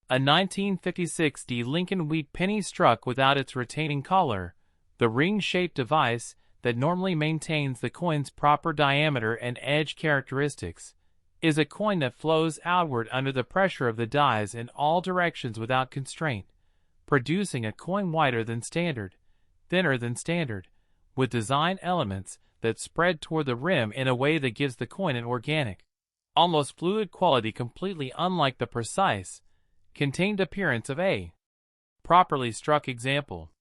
A 1956 Lincoln Wheat Penny struck without its retaining collar, the ring-shaped device that normally maintains the coin's proper diameter and edge characteristics, is a coin that flows outward under the pressure of the dies in all directions without constraint, producing a coin wider than standard, thinner than standard, with design elements that spread toward the rim in a way that gives the coin an organic, almost fluid quality completely unlike the precise, contained appearance of a properly struck example.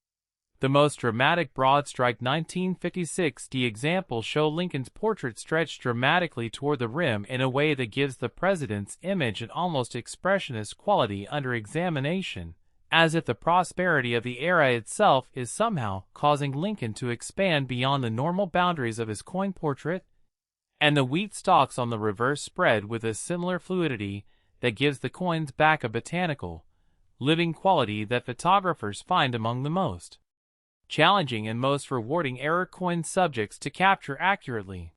The most dramatic broad strike 1956 examples show Lincoln's portrait stretched dramatically toward the rim in a way that gives the president's image an almost expressionist quality under examination, as if the prosperity of the era itself is somehow causing Lincoln to expand beyond the normal boundaries of his coin portrait, and the wheat stalks on the reverse spread with a similar fluidity that gives the coin's back a botanical, living quality that photographers find among the most challenging and most rewarding error coin subjects to capture accurately.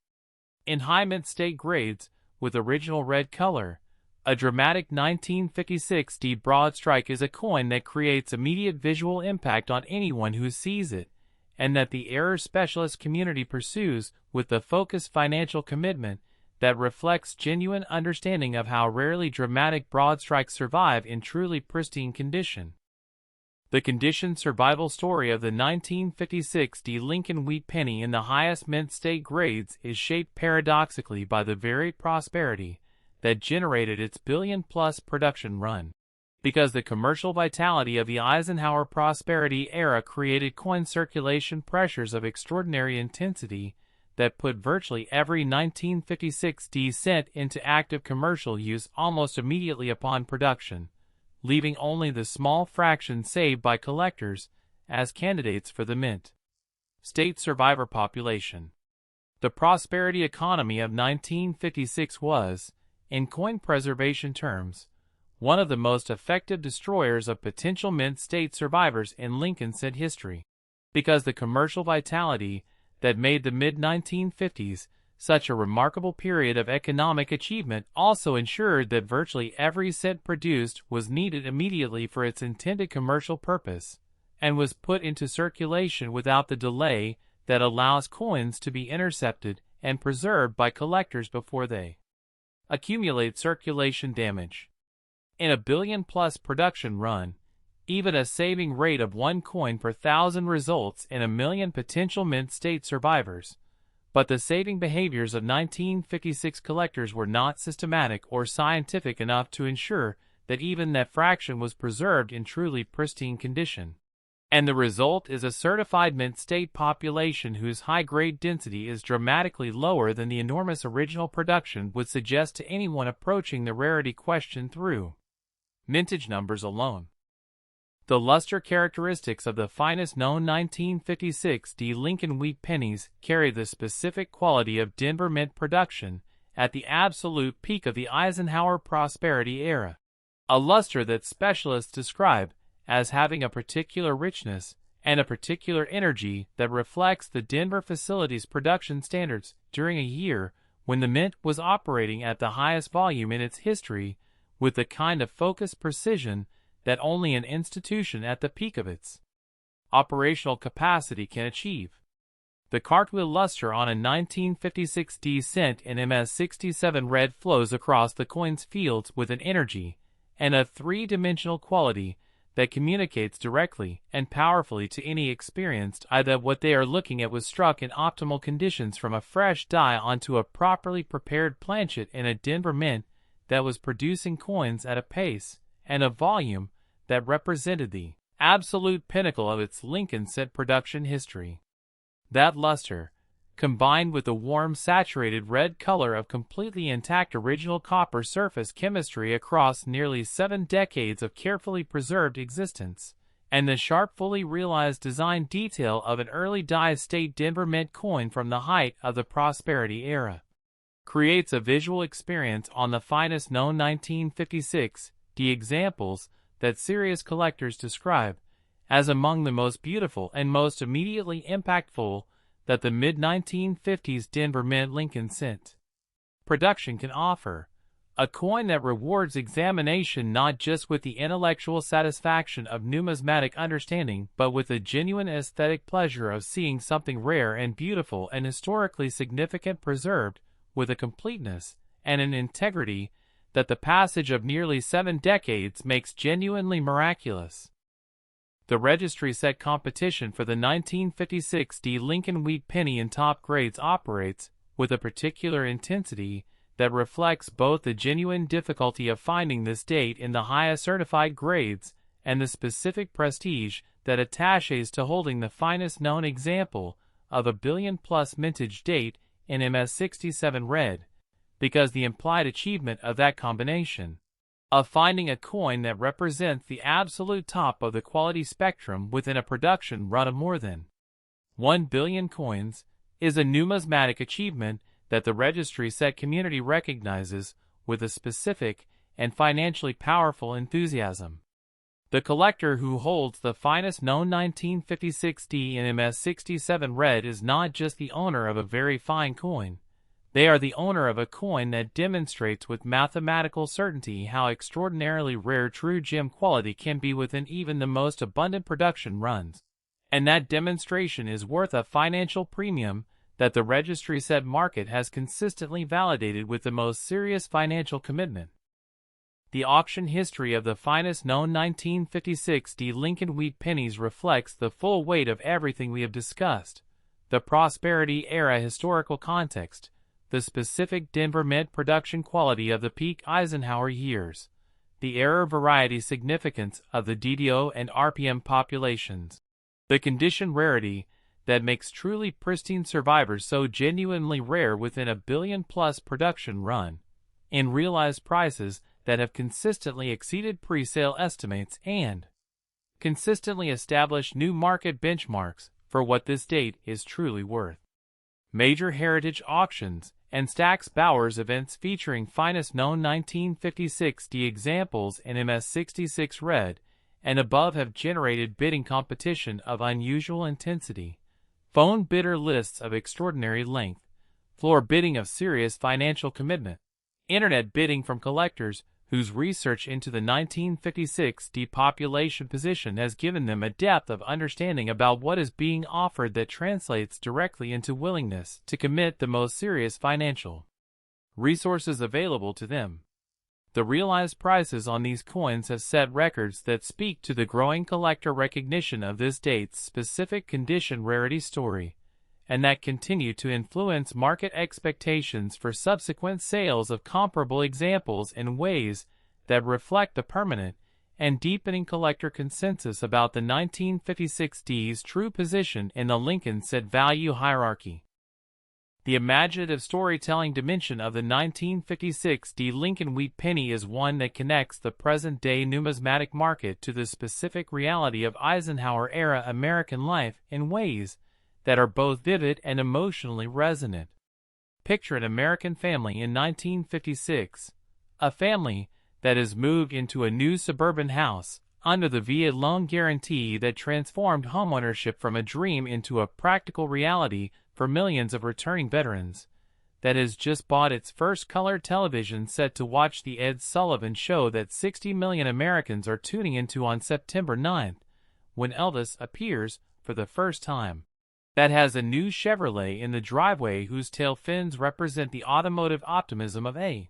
In high mint state grades, with original red color, a dramatic 1956 broad strike is a coin that creates immediate visual impact on anyone who sees it, and that the error specialist community pursues with the focused financial commitment that reflects genuine understanding of how rarely dramatic broad strikes survive in truly pristine condition. The conditioned survival story of the 1956 Lincoln Wheat Penny in the highest mint state grades is shaped paradoxically by the very prosperity that generated its billion-plus production run. Because the commercial vitality of the Eisenhower prosperity era created coin circulation pressures of extraordinary intensity that put virtually every 1956 cent into active commercial use almost immediately upon production, leaving only the small fraction saved by collectors as candidates for the mint. State survivor population. The prosperity economy of 1956 was, in coin preservation terms, one of the most effective destroyers of potential mint state survivors in Lincoln cent history, because the commercial vitality that made the mid-1950s such a remarkable period of economic achievement also ensured that virtually every cent produced was needed immediately for its intended commercial purpose, and was put into circulation without the delay that allows coins to be intercepted and preserved by collectors before they accumulate circulation damage. In a billion-plus production run, even a saving rate of 1 coin per 1,000 results in 1 million potential mint state survivors. But the saving behaviors of 1956 collectors were not systematic or scientific enough to ensure that even that fraction was preserved in truly pristine condition. And the result is a certified mint state population whose high-grade density is dramatically lower than the enormous original production would suggest to anyone approaching the rarity question through mintage numbers alone. The luster characteristics of the finest known 1956 Lincoln Wheat Pennies carry the specific quality of Denver mint production at the absolute peak of the Eisenhower prosperity era, a luster that specialists describe as having a particular richness and a particular energy that reflects the Denver facility's production standards during a year when the mint was operating at the highest volume in its history with the kind of focused precision that only an institution at the peak of its operational capacity can achieve. The cartwheel luster on a 1956 cent in MS-67 red flows across the coin's fields with an energy and a three-dimensional quality that communicates directly and powerfully to any experienced eye that what they are looking at was struck in optimal conditions from a fresh die onto a properly prepared planchet in a Denver mint that was producing coins at a pace and a volume that represented the absolute pinnacle of its Lincoln cent production history. That luster, combined with the warm saturated red color of completely intact original copper surface chemistry across nearly 7 decades of carefully preserved existence, and the sharp fully realized design detail of an early die-state Denver mint coin from the height of the prosperity era, creates a visual experience on the finest known 1956 examples that serious collectors describe as among the most beautiful and most immediately impactful that the mid-1950s Denver mint Lincoln cent production can offer, a coin that rewards examination not just with the intellectual satisfaction of numismatic understanding but with the genuine aesthetic pleasure of seeing something rare and beautiful and historically significant preserved with a completeness and an integrity that the passage of nearly 7 decades makes genuinely miraculous. The registry set competition for the 1956 Lincoln Wheat Penny in top grades operates with a particular intensity that reflects both the genuine difficulty of finding this date in the highest certified grades and the specific prestige that attaches to holding the finest known example of a billion-plus mintage date in MS-67 red, because the implied achievement of that combination of finding a coin that represents the absolute top of the quality spectrum within a production run of more than 1 billion coins is a numismatic achievement that the registry set community recognizes with a specific and financially powerful enthusiasm. The collector who holds the finest known 1956 in MS-67 red is not just the owner of a very fine coin. They are the owner of a coin that demonstrates with mathematical certainty how extraordinarily rare true gem quality can be within even the most abundant production runs. And that demonstration is worth a financial premium that the registry set market has consistently validated with the most serious financial commitment. The auction history of the finest known 1956 Lincoln Wheat Pennies reflects the full weight of everything we have discussed. The Prosperity Era historical context, the specific Denver Mint production quality of the peak Eisenhower years, the era variety significance of the DDO and RPM populations, the condition rarity that makes truly pristine survivors so genuinely rare within a billion-plus production run, in realized prices that have consistently exceeded pre-sale estimates and consistently established new market benchmarks for what this date is truly worth. Major heritage auctions and Stack's Bowers events featuring finest known 1956 examples in MS66 red and above have generated bidding competition of unusual intensity, phone bidder lists of extraordinary length, floor bidding of serious financial commitment, internet bidding from collectors whose research into the 1956 depopulation position has given them a depth of understanding about what is being offered that translates directly into willingness to commit the most serious financial resources available to them. The realized prices on these coins have set records that speak to the growing collector recognition of this date's specific condition rarity story, and that continue to influence market expectations for subsequent sales of comparable examples in ways that reflect the permanent and deepening collector consensus about the 1956's true position in the Lincoln set value hierarchy. The imaginative storytelling dimension of the 1956 Lincoln Wheat Penny is one that connects the present-day numismatic market to the specific reality of Eisenhower-era American life in ways that are both vivid and emotionally resonant. Picture an American family in 1956, a family that has moved into a new suburban house under the VA loan guarantee that transformed homeownership from a dream into a practical reality for millions of returning veterans, that has just bought its first color television set to watch the Ed Sullivan Show that 60 million Americans are tuning into on September 9th, when Elvis appears for the first time, that has a new Chevrolet in the driveway whose tail fins represent the automotive optimism of a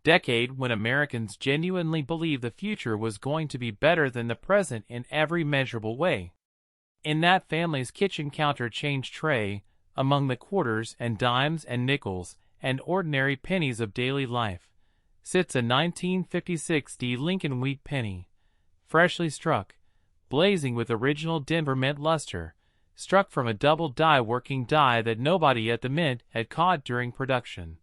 decade when Americans genuinely believed the future was going to be better than the present in every measurable way. In that family's kitchen counter change tray, among the quarters and dimes and nickels and ordinary pennies of daily life, sits a 1956 Lincoln Wheat Penny, freshly struck, blazing with original Denver Mint luster, struck from a double die working die that nobody at the Mint had caught during production,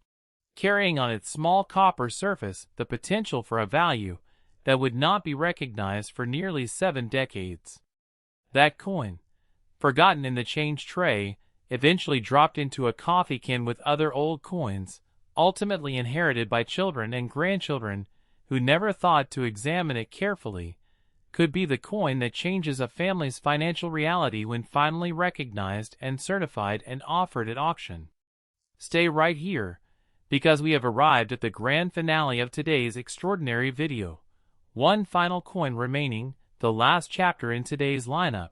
carrying on its small copper surface the potential for a value that would not be recognized for nearly 7 decades. That coin, forgotten in the change tray, eventually dropped into a coffee can with other old coins, ultimately inherited by children and grandchildren who never thought to examine it carefully, could be the coin that changes a family's financial reality when finally recognized and certified and offered at auction. Stay right here, because we have arrived at the grand finale of today's extraordinary video. One final coin remaining, the last chapter in today's lineup,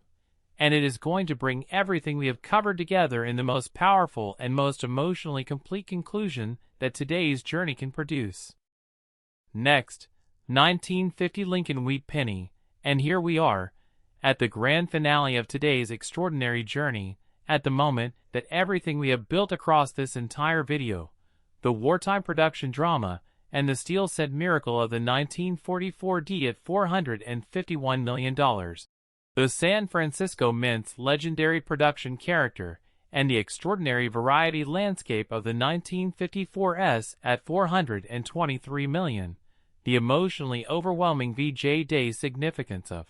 and it is going to bring everything we have covered together in the most powerful and most emotionally complete conclusion that today's journey can produce. Next, 1950 Lincoln Wheat Penny, and here we are, at the grand finale of today's extraordinary journey, at the moment that everything we have built across this entire video, the wartime production drama, and the steel set miracle of the 1944 D at $451 million. The San Francisco Mint's legendary production character, and the extraordinary variety landscape of the 1954s at $423 million, the emotionally overwhelming VJ Day significance of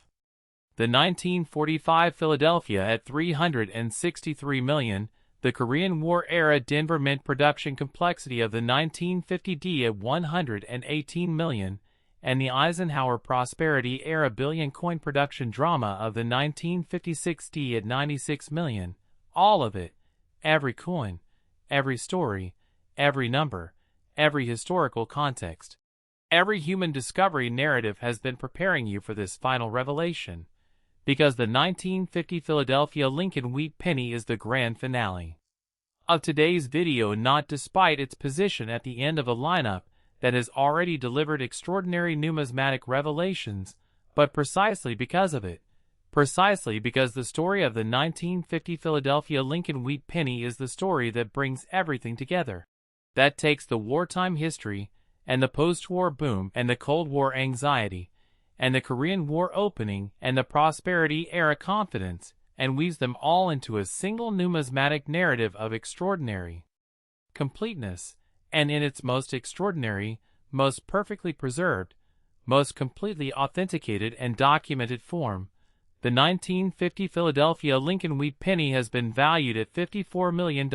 the 1945 Philadelphia at $363 million, the Korean War-era Denver Mint production complexity of the 1950 D at $118 million, and the Eisenhower Prosperity-era billion coin production drama of the 1956 D at $96 million, all of it, every coin, every story, every number, every historical context, every human discovery narrative has been preparing you for this final revelation, because the 1950 Philadelphia Lincoln Wheat Penny is the grand finale of today's video, not despite its position at the end of a lineup that has already delivered extraordinary numismatic revelations, but precisely because of it, precisely because the story of the 1950 Philadelphia Lincoln Wheat Penny is the story that brings everything together. That takes the wartime history, and the post-war boom, and the Cold War anxiety, and the Korean War opening, and the prosperity-era confidence, and weaves them all into a single numismatic narrative of extraordinary completeness, and in its most extraordinary, most perfectly preserved, most completely authenticated and documented form, the 1950 Philadelphia Lincoln Wheat Penny has been valued at $54 million,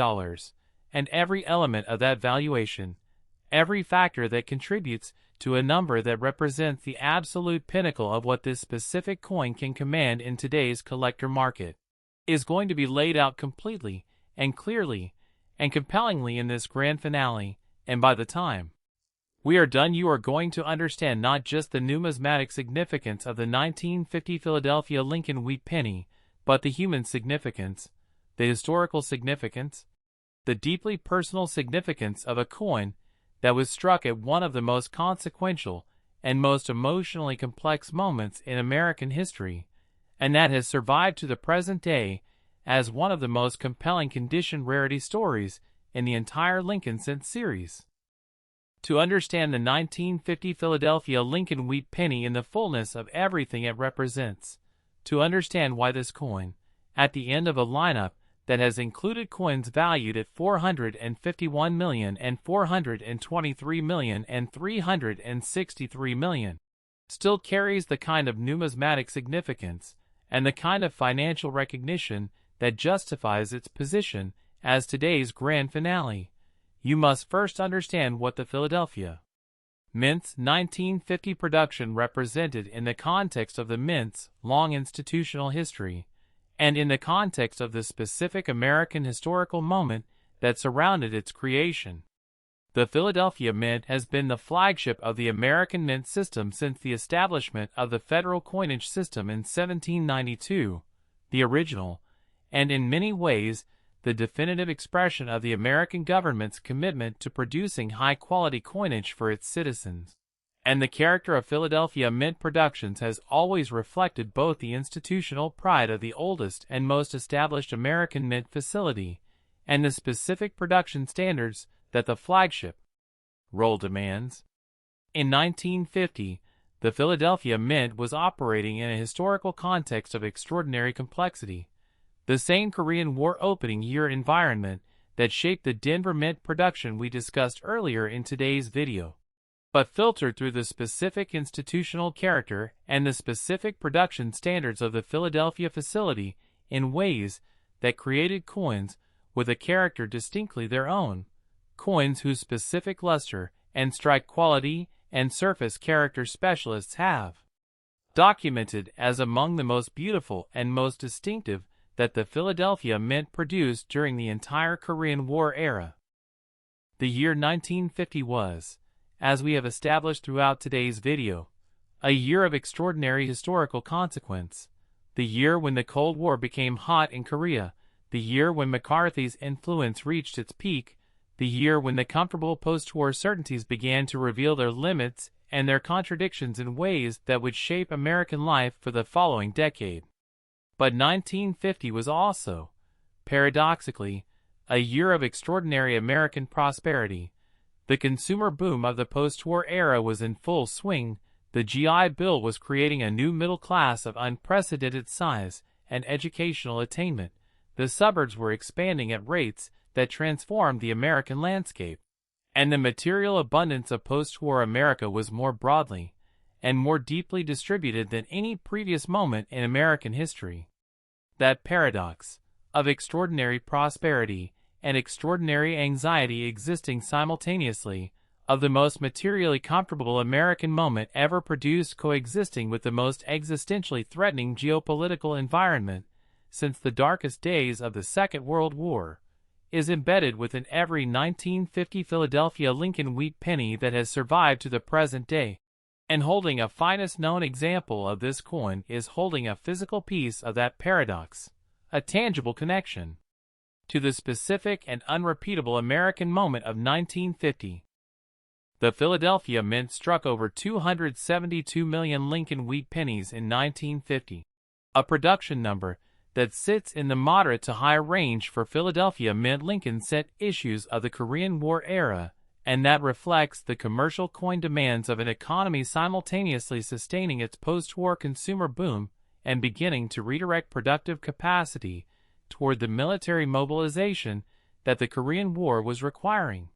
and every element of that valuation, every factor that contributes to a number that represents the absolute pinnacle of what this specific coin can command in today's collector market, is going to be laid out completely and clearly and compellingly in this grand finale, and by the time we are done you are going to understand not just the numismatic significance of the 1950 Philadelphia Lincoln Wheat Penny, but the human significance, the historical significance, the deeply personal significance of a coin that was struck at one of the most consequential and most emotionally complex moments in American history, and that has survived to the present day as one of the most compelling condition rarity stories in the entire Lincoln Cent series. To understand the 1950 Philadelphia Lincoln Wheat Penny in the fullness of everything it represents, to understand why this coin, at the end of a lineup that has included coins valued at $451 million and $423 million and $363 million, still carries the kind of numismatic significance and the kind of financial recognition that justifies its position as today's grand finale, you must first understand what the Philadelphia Mint's 1950 production represented in the context of the Mint's long institutional history, and in the context of the specific American historical moment that surrounded its creation. The Philadelphia Mint has been the flagship of the American mint system since the establishment of the federal coinage system in 1792, the original, and in many ways, the definitive expression of the American government's commitment to producing high-quality coinage for its citizens. And the character of Philadelphia Mint Productions has always reflected both the institutional pride of the oldest and most established American mint facility, and the specific production standards that the flagship role demands. In 1950, the Philadelphia Mint was operating in a historical context of extraordinary complexity, the same Korean War opening year environment that shaped the Denver Mint production we discussed earlier in today's video, but filtered through the specific institutional character and the specific production standards of the Philadelphia facility in ways that created coins with a character distinctly their own, coins whose specific luster and strike quality and surface character specialists have documented as among the most beautiful and most distinctive that the Philadelphia Mint produced during the entire Korean War era. The year 1950 was, as we have established throughout today's video, a year of extraordinary historical consequence, the year when the Cold War became hot in Korea, the year when McCarthy's influence reached its peak, the year when the comfortable post-war certainties began to reveal their limits and their contradictions in ways that would shape American life for the following decade. But 1950 was also, paradoxically, a year of extraordinary American prosperity. The consumer boom of the post-war era was in full swing, the GI Bill was creating a new middle class of unprecedented size and educational attainment, the suburbs were expanding at rates that transformed the American landscape, and the material abundance of post-war America was more broadly and more deeply distributed than any previous moment in American history. That paradox of extraordinary prosperity and extraordinary anxiety existing simultaneously, of the most materially comfortable American moment ever produced coexisting with the most existentially threatening geopolitical environment since the darkest days of the Second World War, is embedded within every 1950 Philadelphia Lincoln Wheat Penny that has survived to the present day. And holding a finest known example of this coin is holding a physical piece of that paradox, a tangible connection to the specific and unrepeatable American moment of 1950. The Philadelphia Mint struck over 272 million Lincoln Wheat Pennies in 1950, a production number that sits in the moderate to high range for Philadelphia Mint Lincoln Cent issues of the Korean War era, and that reflects the commercial coin demands of an economy simultaneously sustaining its post-war consumer boom and beginning to redirect productive capacity toward the military mobilization that the Korean War was requiring.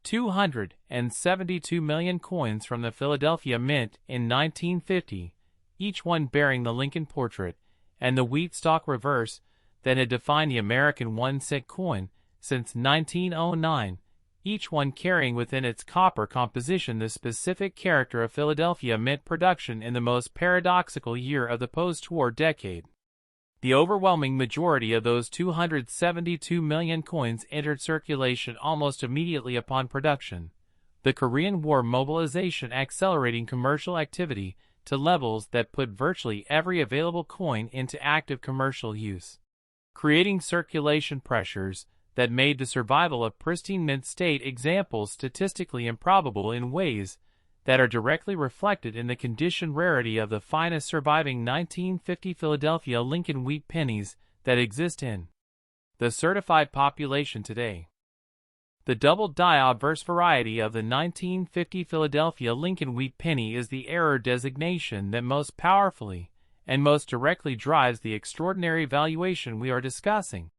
272 million coins from the Philadelphia Mint in 1950, each one bearing the Lincoln portrait and the wheat stalk reverse that had defined the American 1-cent coin since 1909, each one carrying within its copper composition the specific character of Philadelphia Mint production in the most paradoxical year of the post-war decade. The overwhelming majority of those 272 million coins entered circulation almost immediately upon production, the Korean War mobilization accelerating commercial activity to levels that put virtually every available coin into active commercial use, creating circulation pressures that made the survival of pristine mint state examples statistically improbable in ways that are directly reflected in the condition rarity of the finest surviving 1950 Philadelphia Lincoln Wheat Pennies that exist in the certified population today. The double-die obverse variety of the 1950 Philadelphia Lincoln Wheat Penny is the error designation that most powerfully and most directly drives the extraordinary valuation we are discussing,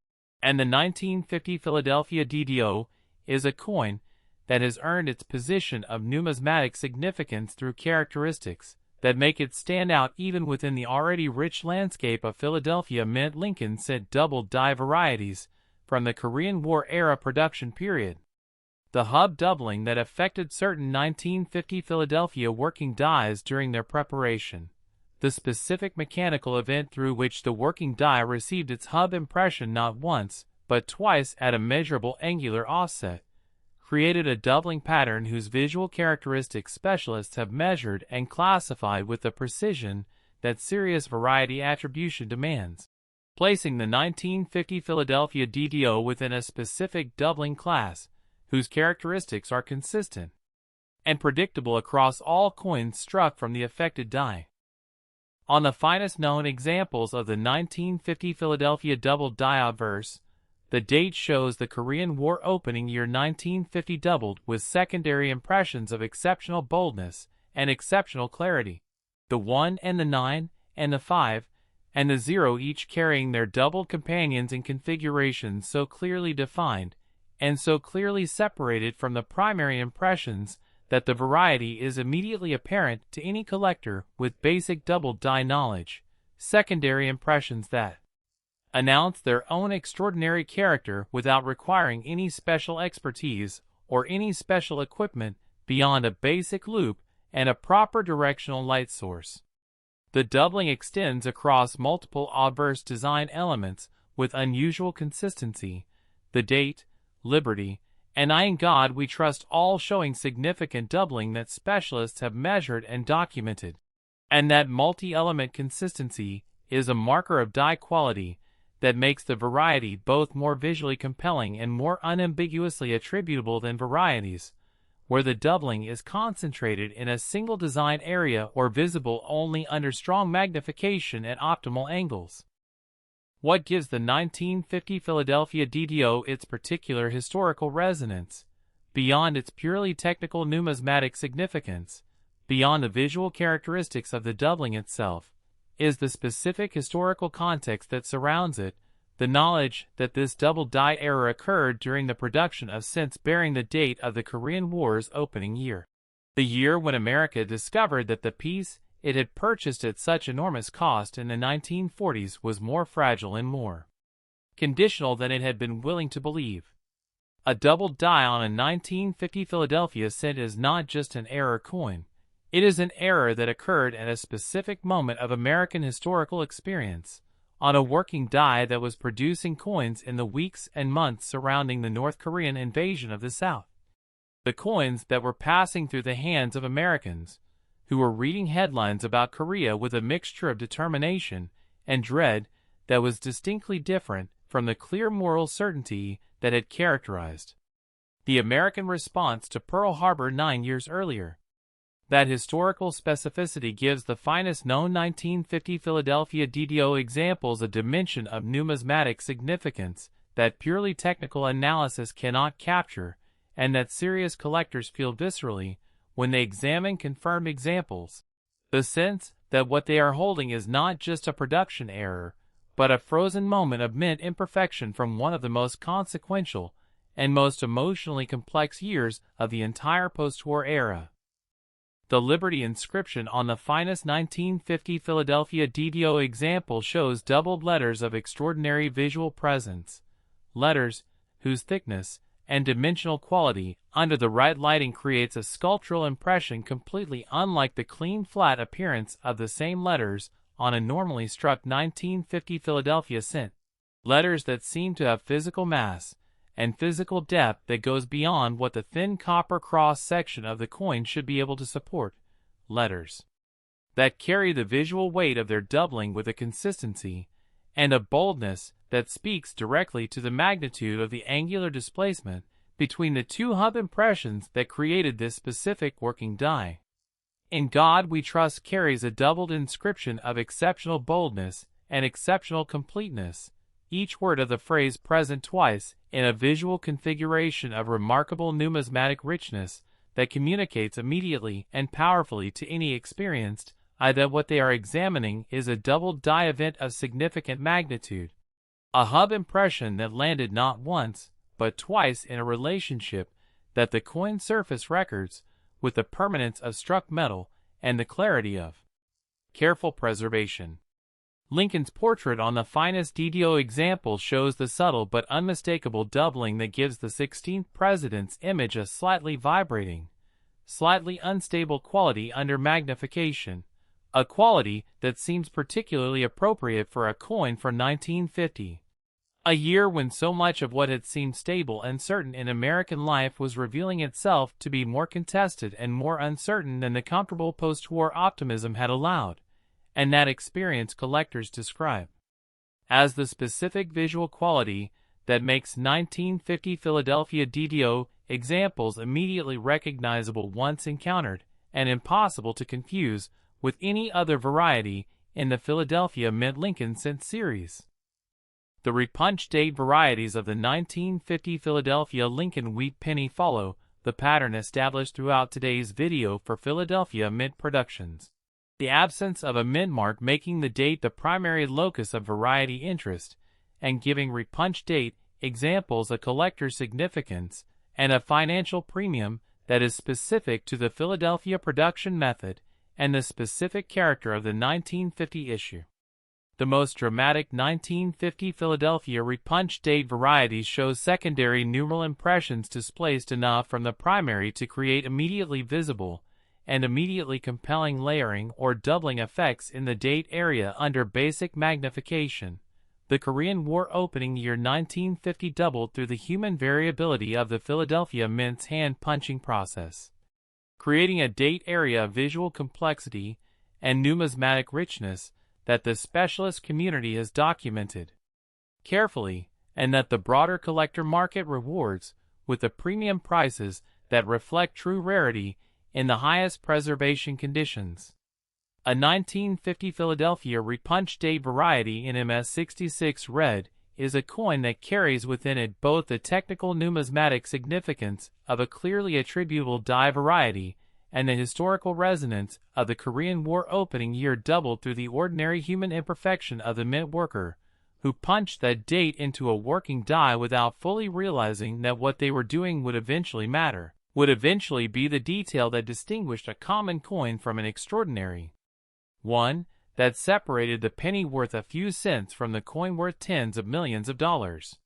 and the 1950 Philadelphia DDO is a coin that has earned its position of numismatic significance through characteristics that make it stand out even within the already rich landscape of Philadelphia Mint Lincoln Cent double-die varieties from the Korean War era production period. The hub doubling that affected certain 1950 Philadelphia working dies during their preparation, the specific mechanical event through which the working die received its hub impression not once, but twice at a measurable angular offset, created a doubling pattern whose visual characteristics specialists have measured and classified with the precision that serious variety attribution demands, placing the 1950 Philadelphia DDO within a specific doubling class, whose characteristics are consistent and predictable across all coins struck from the affected die. On the finest known examples of the 1950 Philadelphia double-die obverse, the date shows the Korean War opening year 1950 doubled with secondary impressions of exceptional boldness and exceptional clarity, the 1 and the 9 and the 5 and the 0 each carrying their doubled companions in configurations so clearly defined and so clearly separated from the primary impressions that the variety is immediately apparent to any collector with basic double-die knowledge, secondary impressions that announce their own extraordinary character without requiring any special expertise or any special equipment beyond a basic loop and a proper directional light source. The doubling extends across multiple obverse design elements with unusual consistency, the date, liberty, and I in God we trust all showing significant doubling that specialists have measured and documented, and that multi-element consistency is a marker of die quality that makes the variety both more visually compelling and more unambiguously attributable than varieties, where the doubling is concentrated in a single design area or visible only under strong magnification at optimal angles. What gives the 1950 Philadelphia DDO its particular historical resonance, beyond its purely technical numismatic significance, beyond the visual characteristics of the doubling itself, is the specific historical context that surrounds it, the knowledge that this double-die error occurred during the production of cents bearing the date of the Korean War's opening year, the year when America discovered that the piece it had purchased at such enormous cost in the 1940s was more fragile and more conditional than it had been willing to believe. A double die on a 1950 Philadelphia cent is not just an error coin. It is an error that occurred at a specific moment of American historical experience, on a working die that was producing coins in the weeks and months surrounding the North Korean invasion of the South. The coins that were passing through the hands of Americans, who were reading headlines about Korea with a mixture of determination and dread that was distinctly different from the clear moral certainty that had characterized the American response to Pearl Harbor 9 years earlier. That historical specificity gives the finest known 1950 Philadelphia DDO examples a dimension of numismatic significance that purely technical analysis cannot capture, and that serious collectors feel viscerally when they examine confirmed examples. The sense that what they are holding is not just a production error, but a frozen moment of mint imperfection from one of the most consequential and most emotionally complex years of the entire post-war era. The Liberty inscription on the finest 1950 Philadelphia DDO example shows doubled letters of extraordinary visual presence, letters whose thickness and dimensional quality under the right lighting creates a sculptural impression completely unlike the clean flat appearance of the same letters on a normally struck 1950 Philadelphia cent. Letters that seem to have physical mass and physical depth that goes beyond what the thin copper cross-section of the coin should be able to support. Letters that carry the visual weight of their doubling with a consistency and a boldness that speaks directly to the magnitude of the angular displacement between the two hub impressions that created this specific working die. In God We Trust carries a doubled inscription of exceptional boldness and exceptional completeness, each word of the phrase present twice in a visual configuration of remarkable numismatic richness that communicates immediately and powerfully to any experienced eye that what they are examining is a doubled die event of significant magnitude. A hub impression that landed not once, but twice in a relationship that the coin surface records with the permanence of struck metal and the clarity of careful preservation. Lincoln's portrait on the finest DDO example shows the subtle but unmistakable doubling that gives the 16th president's image a slightly vibrating, slightly unstable quality under magnification, a quality that seems particularly appropriate for a coin from 1950. A year when so much of what had seemed stable and certain in American life was revealing itself to be more contested and more uncertain than the comfortable post-war optimism had allowed, and that experience collectors describe as the specific visual quality that makes 1950 Philadelphia DDO examples immediately recognizable once encountered and impossible to confuse with any other variety in the Philadelphia Mint Lincoln cent series. The repunch date varieties of the 1950 Philadelphia Lincoln Wheat Penny follow the pattern established throughout today's video for Philadelphia Mint productions. The absence of a mint mark making the date the primary locus of variety interest, and giving repunch date examples a collector's significance and a financial premium that is specific to the Philadelphia production method and the specific character of the 1950 issue. The most dramatic 1950 Philadelphia repunch date varieties show secondary numeral impressions displaced enough from the primary to create immediately visible and immediately compelling layering or doubling effects in the date area under basic magnification. The Korean War opening year 1950 doubled through the human variability of the Philadelphia Mint's hand-punching process, creating a date area of visual complexity and numismatic richness that the specialist community has documented carefully, and that the broader collector market rewards with the premium prices that reflect true rarity in the highest preservation conditions. A 1950 Philadelphia repunch date variety in MS66 red is a coin that carries within it both the technical numismatic significance of a clearly attributable die variety and the historical resonance of the Korean War opening year doubled through the ordinary human imperfection of the mint worker, who punched that date into a working die without fully realizing that what they were doing would eventually matter, would eventually be the detail that distinguished a common coin from an extraordinary one, that separated the penny worth a few cents from the coin worth tens of millions of dollars.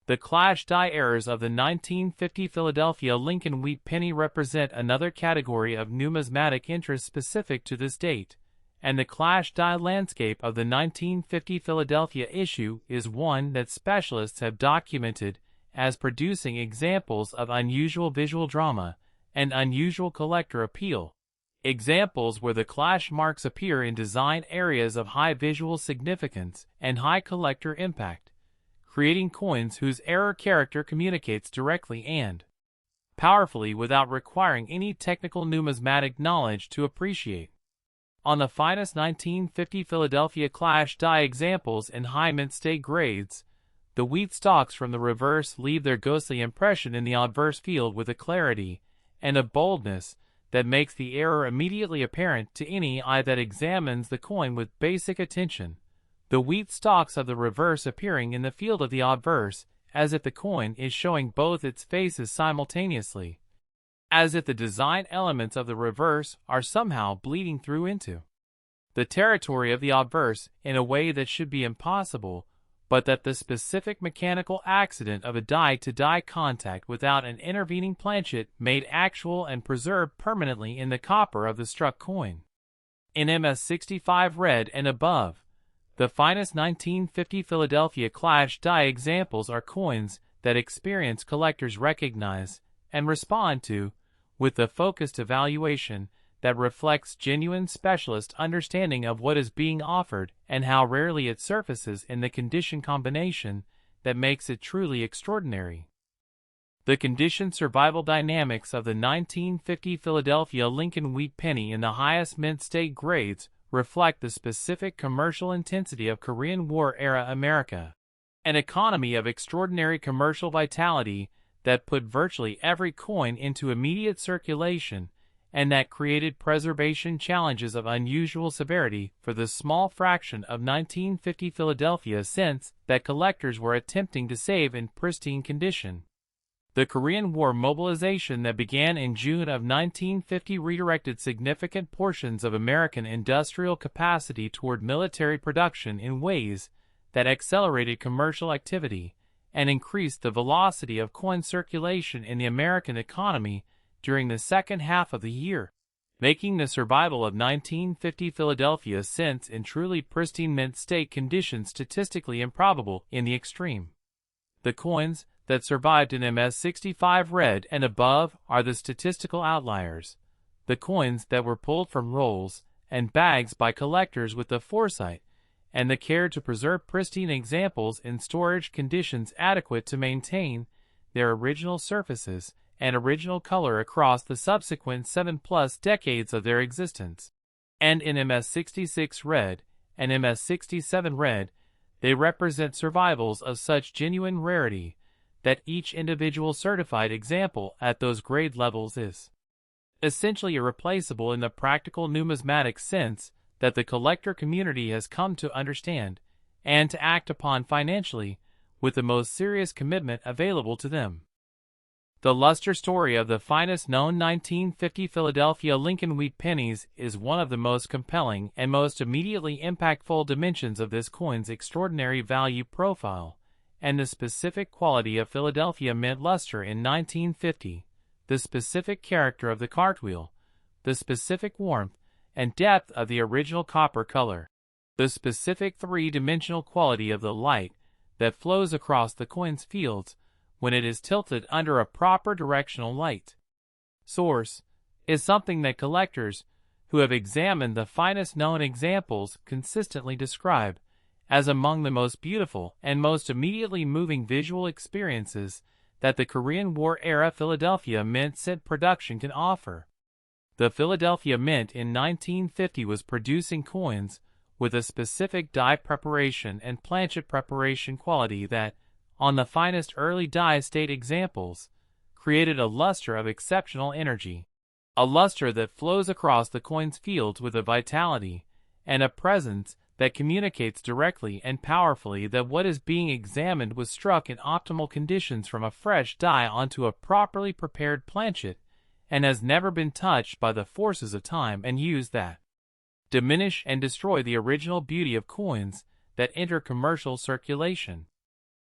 The clash die errors of the 1950 Philadelphia Lincoln Wheat Penny represent another category of numismatic interest specific to this date, and the clash die landscape of the 1950 Philadelphia issue is one that specialists have documented as producing examples of unusual visual drama and unusual collector appeal. Examples where the clash marks appear in design areas of high visual significance and high collector impact, creating coins whose error character communicates directly and powerfully without requiring any technical numismatic knowledge to appreciate. On the finest 1950 Philadelphia Clash die examples in high mint state grades, the wheat stalks from the reverse leave their ghostly impression in the obverse field with a clarity and a boldness that makes the error immediately apparent to any eye that examines the coin with basic attention, the wheat stalks of the reverse appearing in the field of the obverse as if the coin is showing both its faces simultaneously, as if the design elements of the reverse are somehow bleeding through into the territory of the obverse in a way that should be impossible, but that the specific mechanical accident of a die-to-die contact without an intervening planchet made actual and preserved permanently in the copper of the struck coin. In MS65 red and above, the finest 1950 Philadelphia Clash die examples are coins that experienced collectors recognize and respond to with the focused evaluation that reflects genuine specialist understanding of what is being offered and how rarely it surfaces in the condition combination that makes it truly extraordinary. The condition survival dynamics of the 1950 Philadelphia Lincoln Wheat Penny in the highest mint state grades reflect the specific commercial intensity of Korean War-era America, an economy of extraordinary commercial vitality that put virtually every coin into immediate circulation and that created preservation challenges of unusual severity for the small fraction of 1950 Philadelphia cents that collectors were attempting to save in pristine condition. The Korean War mobilization that began in June of 1950 redirected significant portions of American industrial capacity toward military production in ways that accelerated commercial activity and increased the velocity of coin circulation in the American economy during the second half of the year, making the survival of 1950 Philadelphia cents in truly pristine mint state condition statistically improbable in the extreme. The coins that survived in MS65 red and above are the statistical outliers, the coins that were pulled from rolls and bags by collectors with the foresight and the care to preserve pristine examples in storage conditions adequate to maintain their original surfaces and original color across the subsequent 7+ decades of their existence. And in MS66 red and MS67 red, they represent survivals of such genuine rarity that each individual certified example at those grade levels is essentially irreplaceable in the practical numismatic sense that the collector community has come to understand and to act upon financially with the most serious commitment available to them. The luster story of the finest known 1950 Philadelphia Lincoln Wheat Pennies is one of the most compelling and most immediately impactful dimensions of this coin's extraordinary value profile, and the specific quality of Philadelphia mint luster in 1950, the specific character of the cartwheel, the specific warmth and depth of the original copper color, the specific three-dimensional quality of the light that flows across the coin's fields when it is tilted under a proper directional light source, is something that collectors who have examined the finest known examples consistently describe as among the most beautiful and most immediately moving visual experiences that the Korean War-era Philadelphia mint set production can offer. The Philadelphia Mint in 1950 was producing coins with a specific die preparation and planchet preparation quality that, on the finest early die state examples, created a luster of exceptional energy, a luster that flows across the coin's fields with a vitality and a presence that communicates directly and powerfully that what is being examined was struck in optimal conditions from a fresh die onto a properly prepared planchet and has never been touched by the forces of time and use that diminish and destroy the original beauty of coins that enter commercial circulation.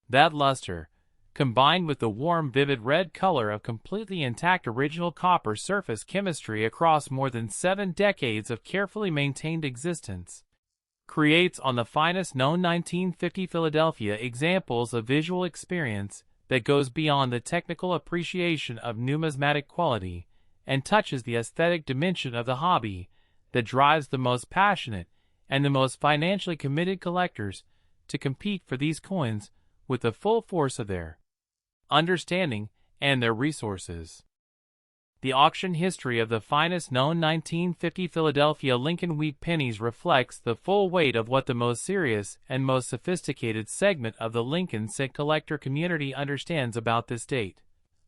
That luster, combined with the warm vivid red color of completely intact original copper surface chemistry across more than 7 decades of carefully maintained existence, creates on the finest known 1950 Philadelphia examples a visual experience that goes beyond the technical appreciation of numismatic quality and touches the aesthetic dimension of the hobby that drives the most passionate and the most financially committed collectors to compete for these coins with the full force of their understanding and their resources. The auction history of the finest known 1950 Philadelphia Lincoln Wheat Pennies reflects the full weight of what the most serious and most sophisticated segment of the Lincoln cent collector community understands about this date.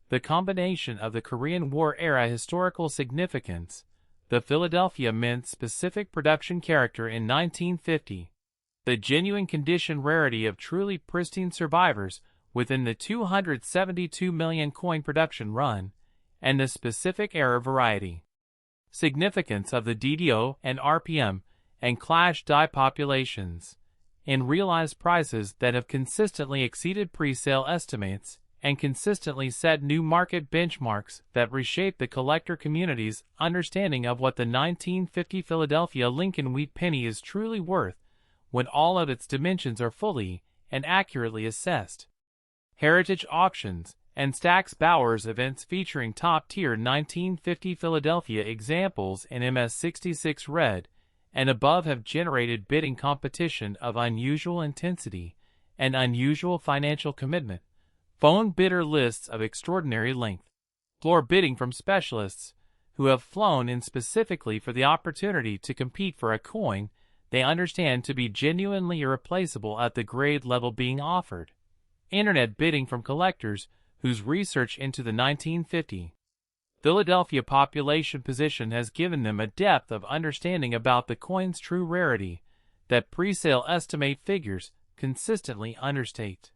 The combination of the Korean War-era historical significance, the Philadelphia Mint's specific production character in 1950, the genuine condition rarity of truly pristine survivors within the 272 million coin production run, and the specific era variety. Significance of the DDO and RPM and clash die populations in realized prices that have consistently exceeded pre-sale estimates and consistently set new market benchmarks that reshape the collector community's understanding of what the 1950 Philadelphia Lincoln Wheat Penny is truly worth when all of its dimensions are fully and accurately assessed. Heritage auctions and Stack's Bowers events featuring top-tier 1950 Philadelphia examples in MS66 red and above have generated bidding competition of unusual intensity and unusual financial commitment. Phone bidder lists of extraordinary length. Floor bidding from specialists who have flown in specifically for the opportunity to compete for a coin they understand to be genuinely irreplaceable at the grade level being offered. Internet bidding from collectors whose research into the 1950 Philadelphia population position has given them a depth of understanding about the coin's true rarity that pre-sale estimate figures consistently understate.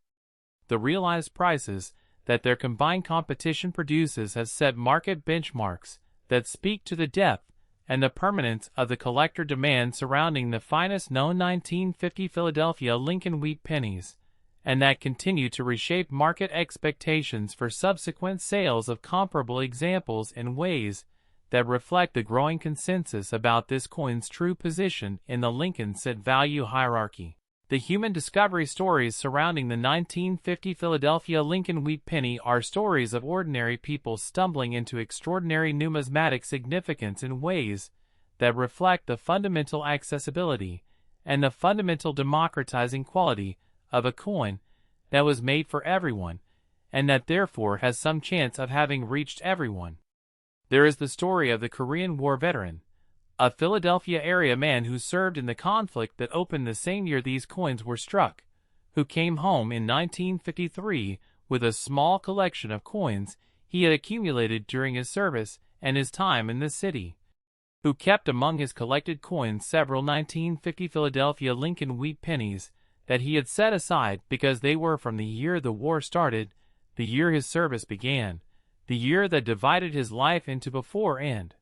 The realized prices that their combined competition produces has set market benchmarks that speak to the depth and the permanence of the collector demand surrounding the finest known 1950 Philadelphia Lincoln Wheat Pennies, and that continue to reshape market expectations for subsequent sales of comparable examples in ways that reflect the growing consensus about this coin's true position in the Lincoln cent value hierarchy. The human discovery stories surrounding the 1950 Philadelphia Lincoln Wheat Penny are stories of ordinary people stumbling into extraordinary numismatic significance in ways that reflect the fundamental accessibility and the fundamental democratizing quality of a coin that was made for everyone, and that therefore has some chance of having reached everyone. There is the story of the Korean War veteran, a Philadelphia area man who served in the conflict that opened the same year these coins were struck, who came home in 1953 with a small collection of coins he had accumulated during his service and his time in the city, who kept among his collected coins several 1950 Philadelphia Lincoln Wheat Pennies that he had set aside because they were from the year the war started, the year his service began, the year that divided his life into before and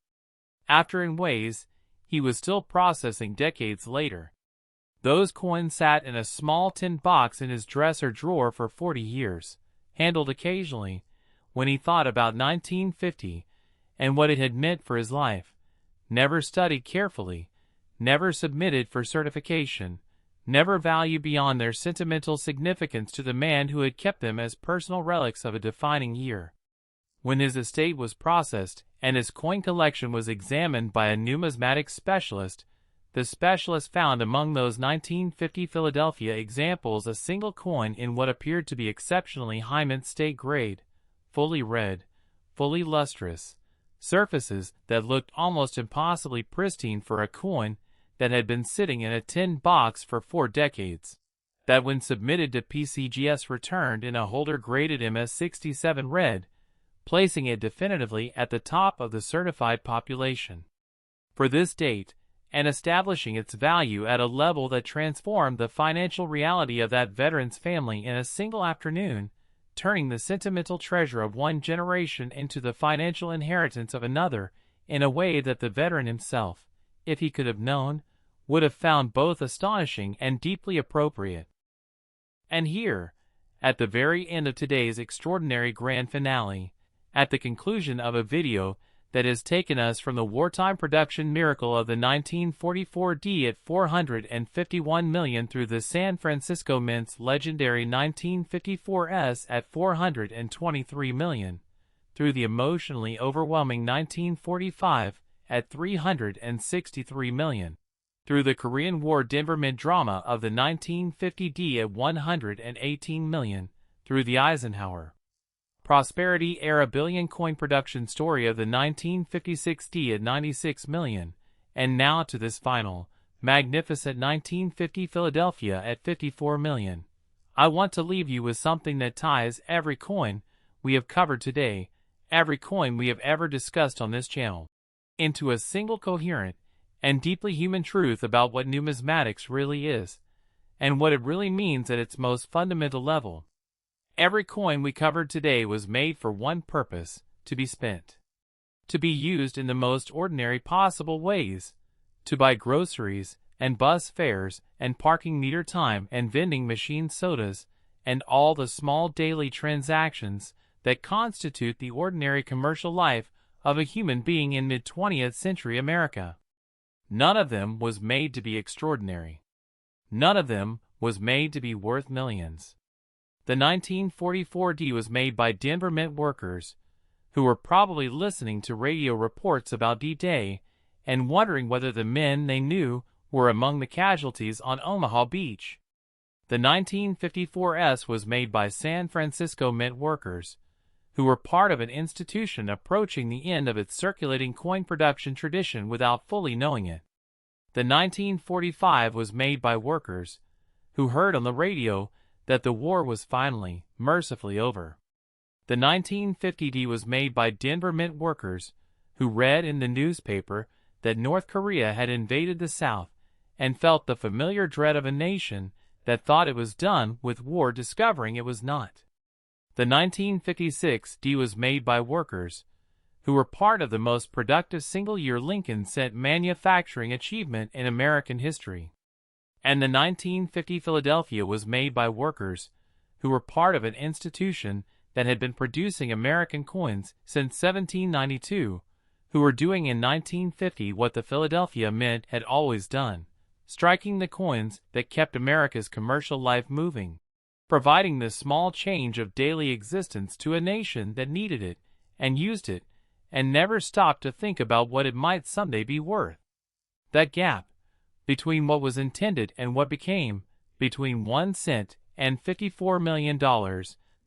after in ways he was still processing decades later. Those coins sat in a small tin box in his dresser drawer for 40 years, handled occasionally, when he thought about 1950 and what it had meant for his life, never studied carefully, never submitted for certification, never valued beyond their sentimental significance to the man who had kept them as personal relics of a defining year. When his estate was processed and his coin collection was examined by a numismatic specialist, the specialist found among those 1950 Philadelphia examples a single coin in what appeared to be exceptionally high mint state grade, fully red, fully lustrous, surfaces that looked almost impossibly pristine for a coin that had been sitting in a tin box for 4 decades, that when submitted to PCGS returned in a holder graded MS67 red, placing it definitively at the top of the certified population. For this date, and establishing its value at a level that transformed the financial reality of that veteran's family in a single afternoon, turning the sentimental treasure of one generation into the financial inheritance of another in a way that the veteran himself, if he could have known, would have found both astonishing and deeply appropriate. And here, at the very end of today's extraordinary grand finale, at the conclusion of a video that has taken us from the wartime production miracle of the 1944 D at 451 million through the San Francisco Mint's legendary 1954 S at 423 million, through the emotionally overwhelming 1945 at 363 million, through the Korean War Denver Mint drama of the 1950 D at 118 million, through the Eisenhower prosperity-era billion coin production story of the 1956 D at 96 million, and now to this final, magnificent 1950 Philadelphia at 54 million. I want to leave you with something that ties every coin we have covered today, every coin we have ever discussed on this channel, into a single coherent and deeply human truth about what numismatics really is, and what it really means at its most fundamental level. Every coin we covered today was made for one purpose: to be spent. To be used in the most ordinary possible ways. To buy groceries, and bus fares, and parking meter time, and vending machine sodas, and all the small daily transactions that constitute the ordinary commercial life of a human being in mid-20th century America. None of them was made to be extraordinary. None of them was made to be worth millions. The 1944 D was made by Denver Mint workers, who were probably listening to radio reports about D-Day and wondering whether the men they knew were among the casualties on Omaha Beach. The 1954 S was made by San Francisco Mint workers, who were part of an institution approaching the end of its circulating coin production tradition without fully knowing it. The 1945 was made by workers, who heard on the radio that the war was finally, mercifully over. The 1950 D was made by Denver Mint workers, who read in the newspaper that North Korea had invaded the South and felt the familiar dread of a nation that thought it was done with war discovering it was not. The 1956 D was made by workers, who were part of the most productive single-year Lincoln cent manufacturing achievement in American history. And the 1950 Philadelphia was made by workers, who were part of an institution that had been producing American coins since 1792, who were doing in 1950 what the Philadelphia Mint had always done, striking the coins that kept America's commercial life moving, providing the small change of daily existence to a nation that needed it and used it, and never stopped to think about what it might someday be worth. That gap between what was intended and what became, between 1 cent and $54 million,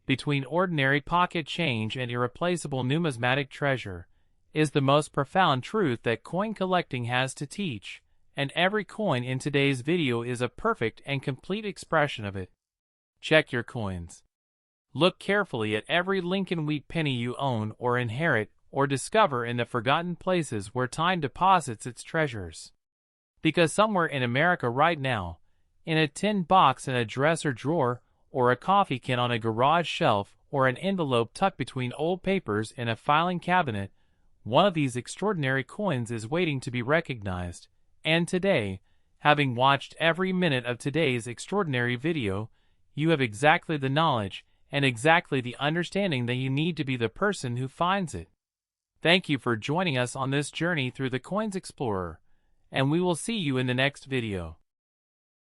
between ordinary pocket change and irreplaceable numismatic treasure, is the most profound truth that coin collecting has to teach, and every coin in today's video is a perfect and complete expression of it. Check your coins. Look carefully at every Lincoln Wheat penny you own or inherit or discover in the forgotten places where time deposits its treasures. Because somewhere in America right now, in a tin box in a dresser drawer, or a coffee can on a garage shelf, or an envelope tucked between old papers in a filing cabinet, one of these extraordinary coins is waiting to be recognized. And today, having watched every minute of today's extraordinary video, you have exactly the knowledge and exactly the understanding that you need to be the person who finds it. Thank you for joining us on this journey through the Coins Explorer, and we will see you in the next video.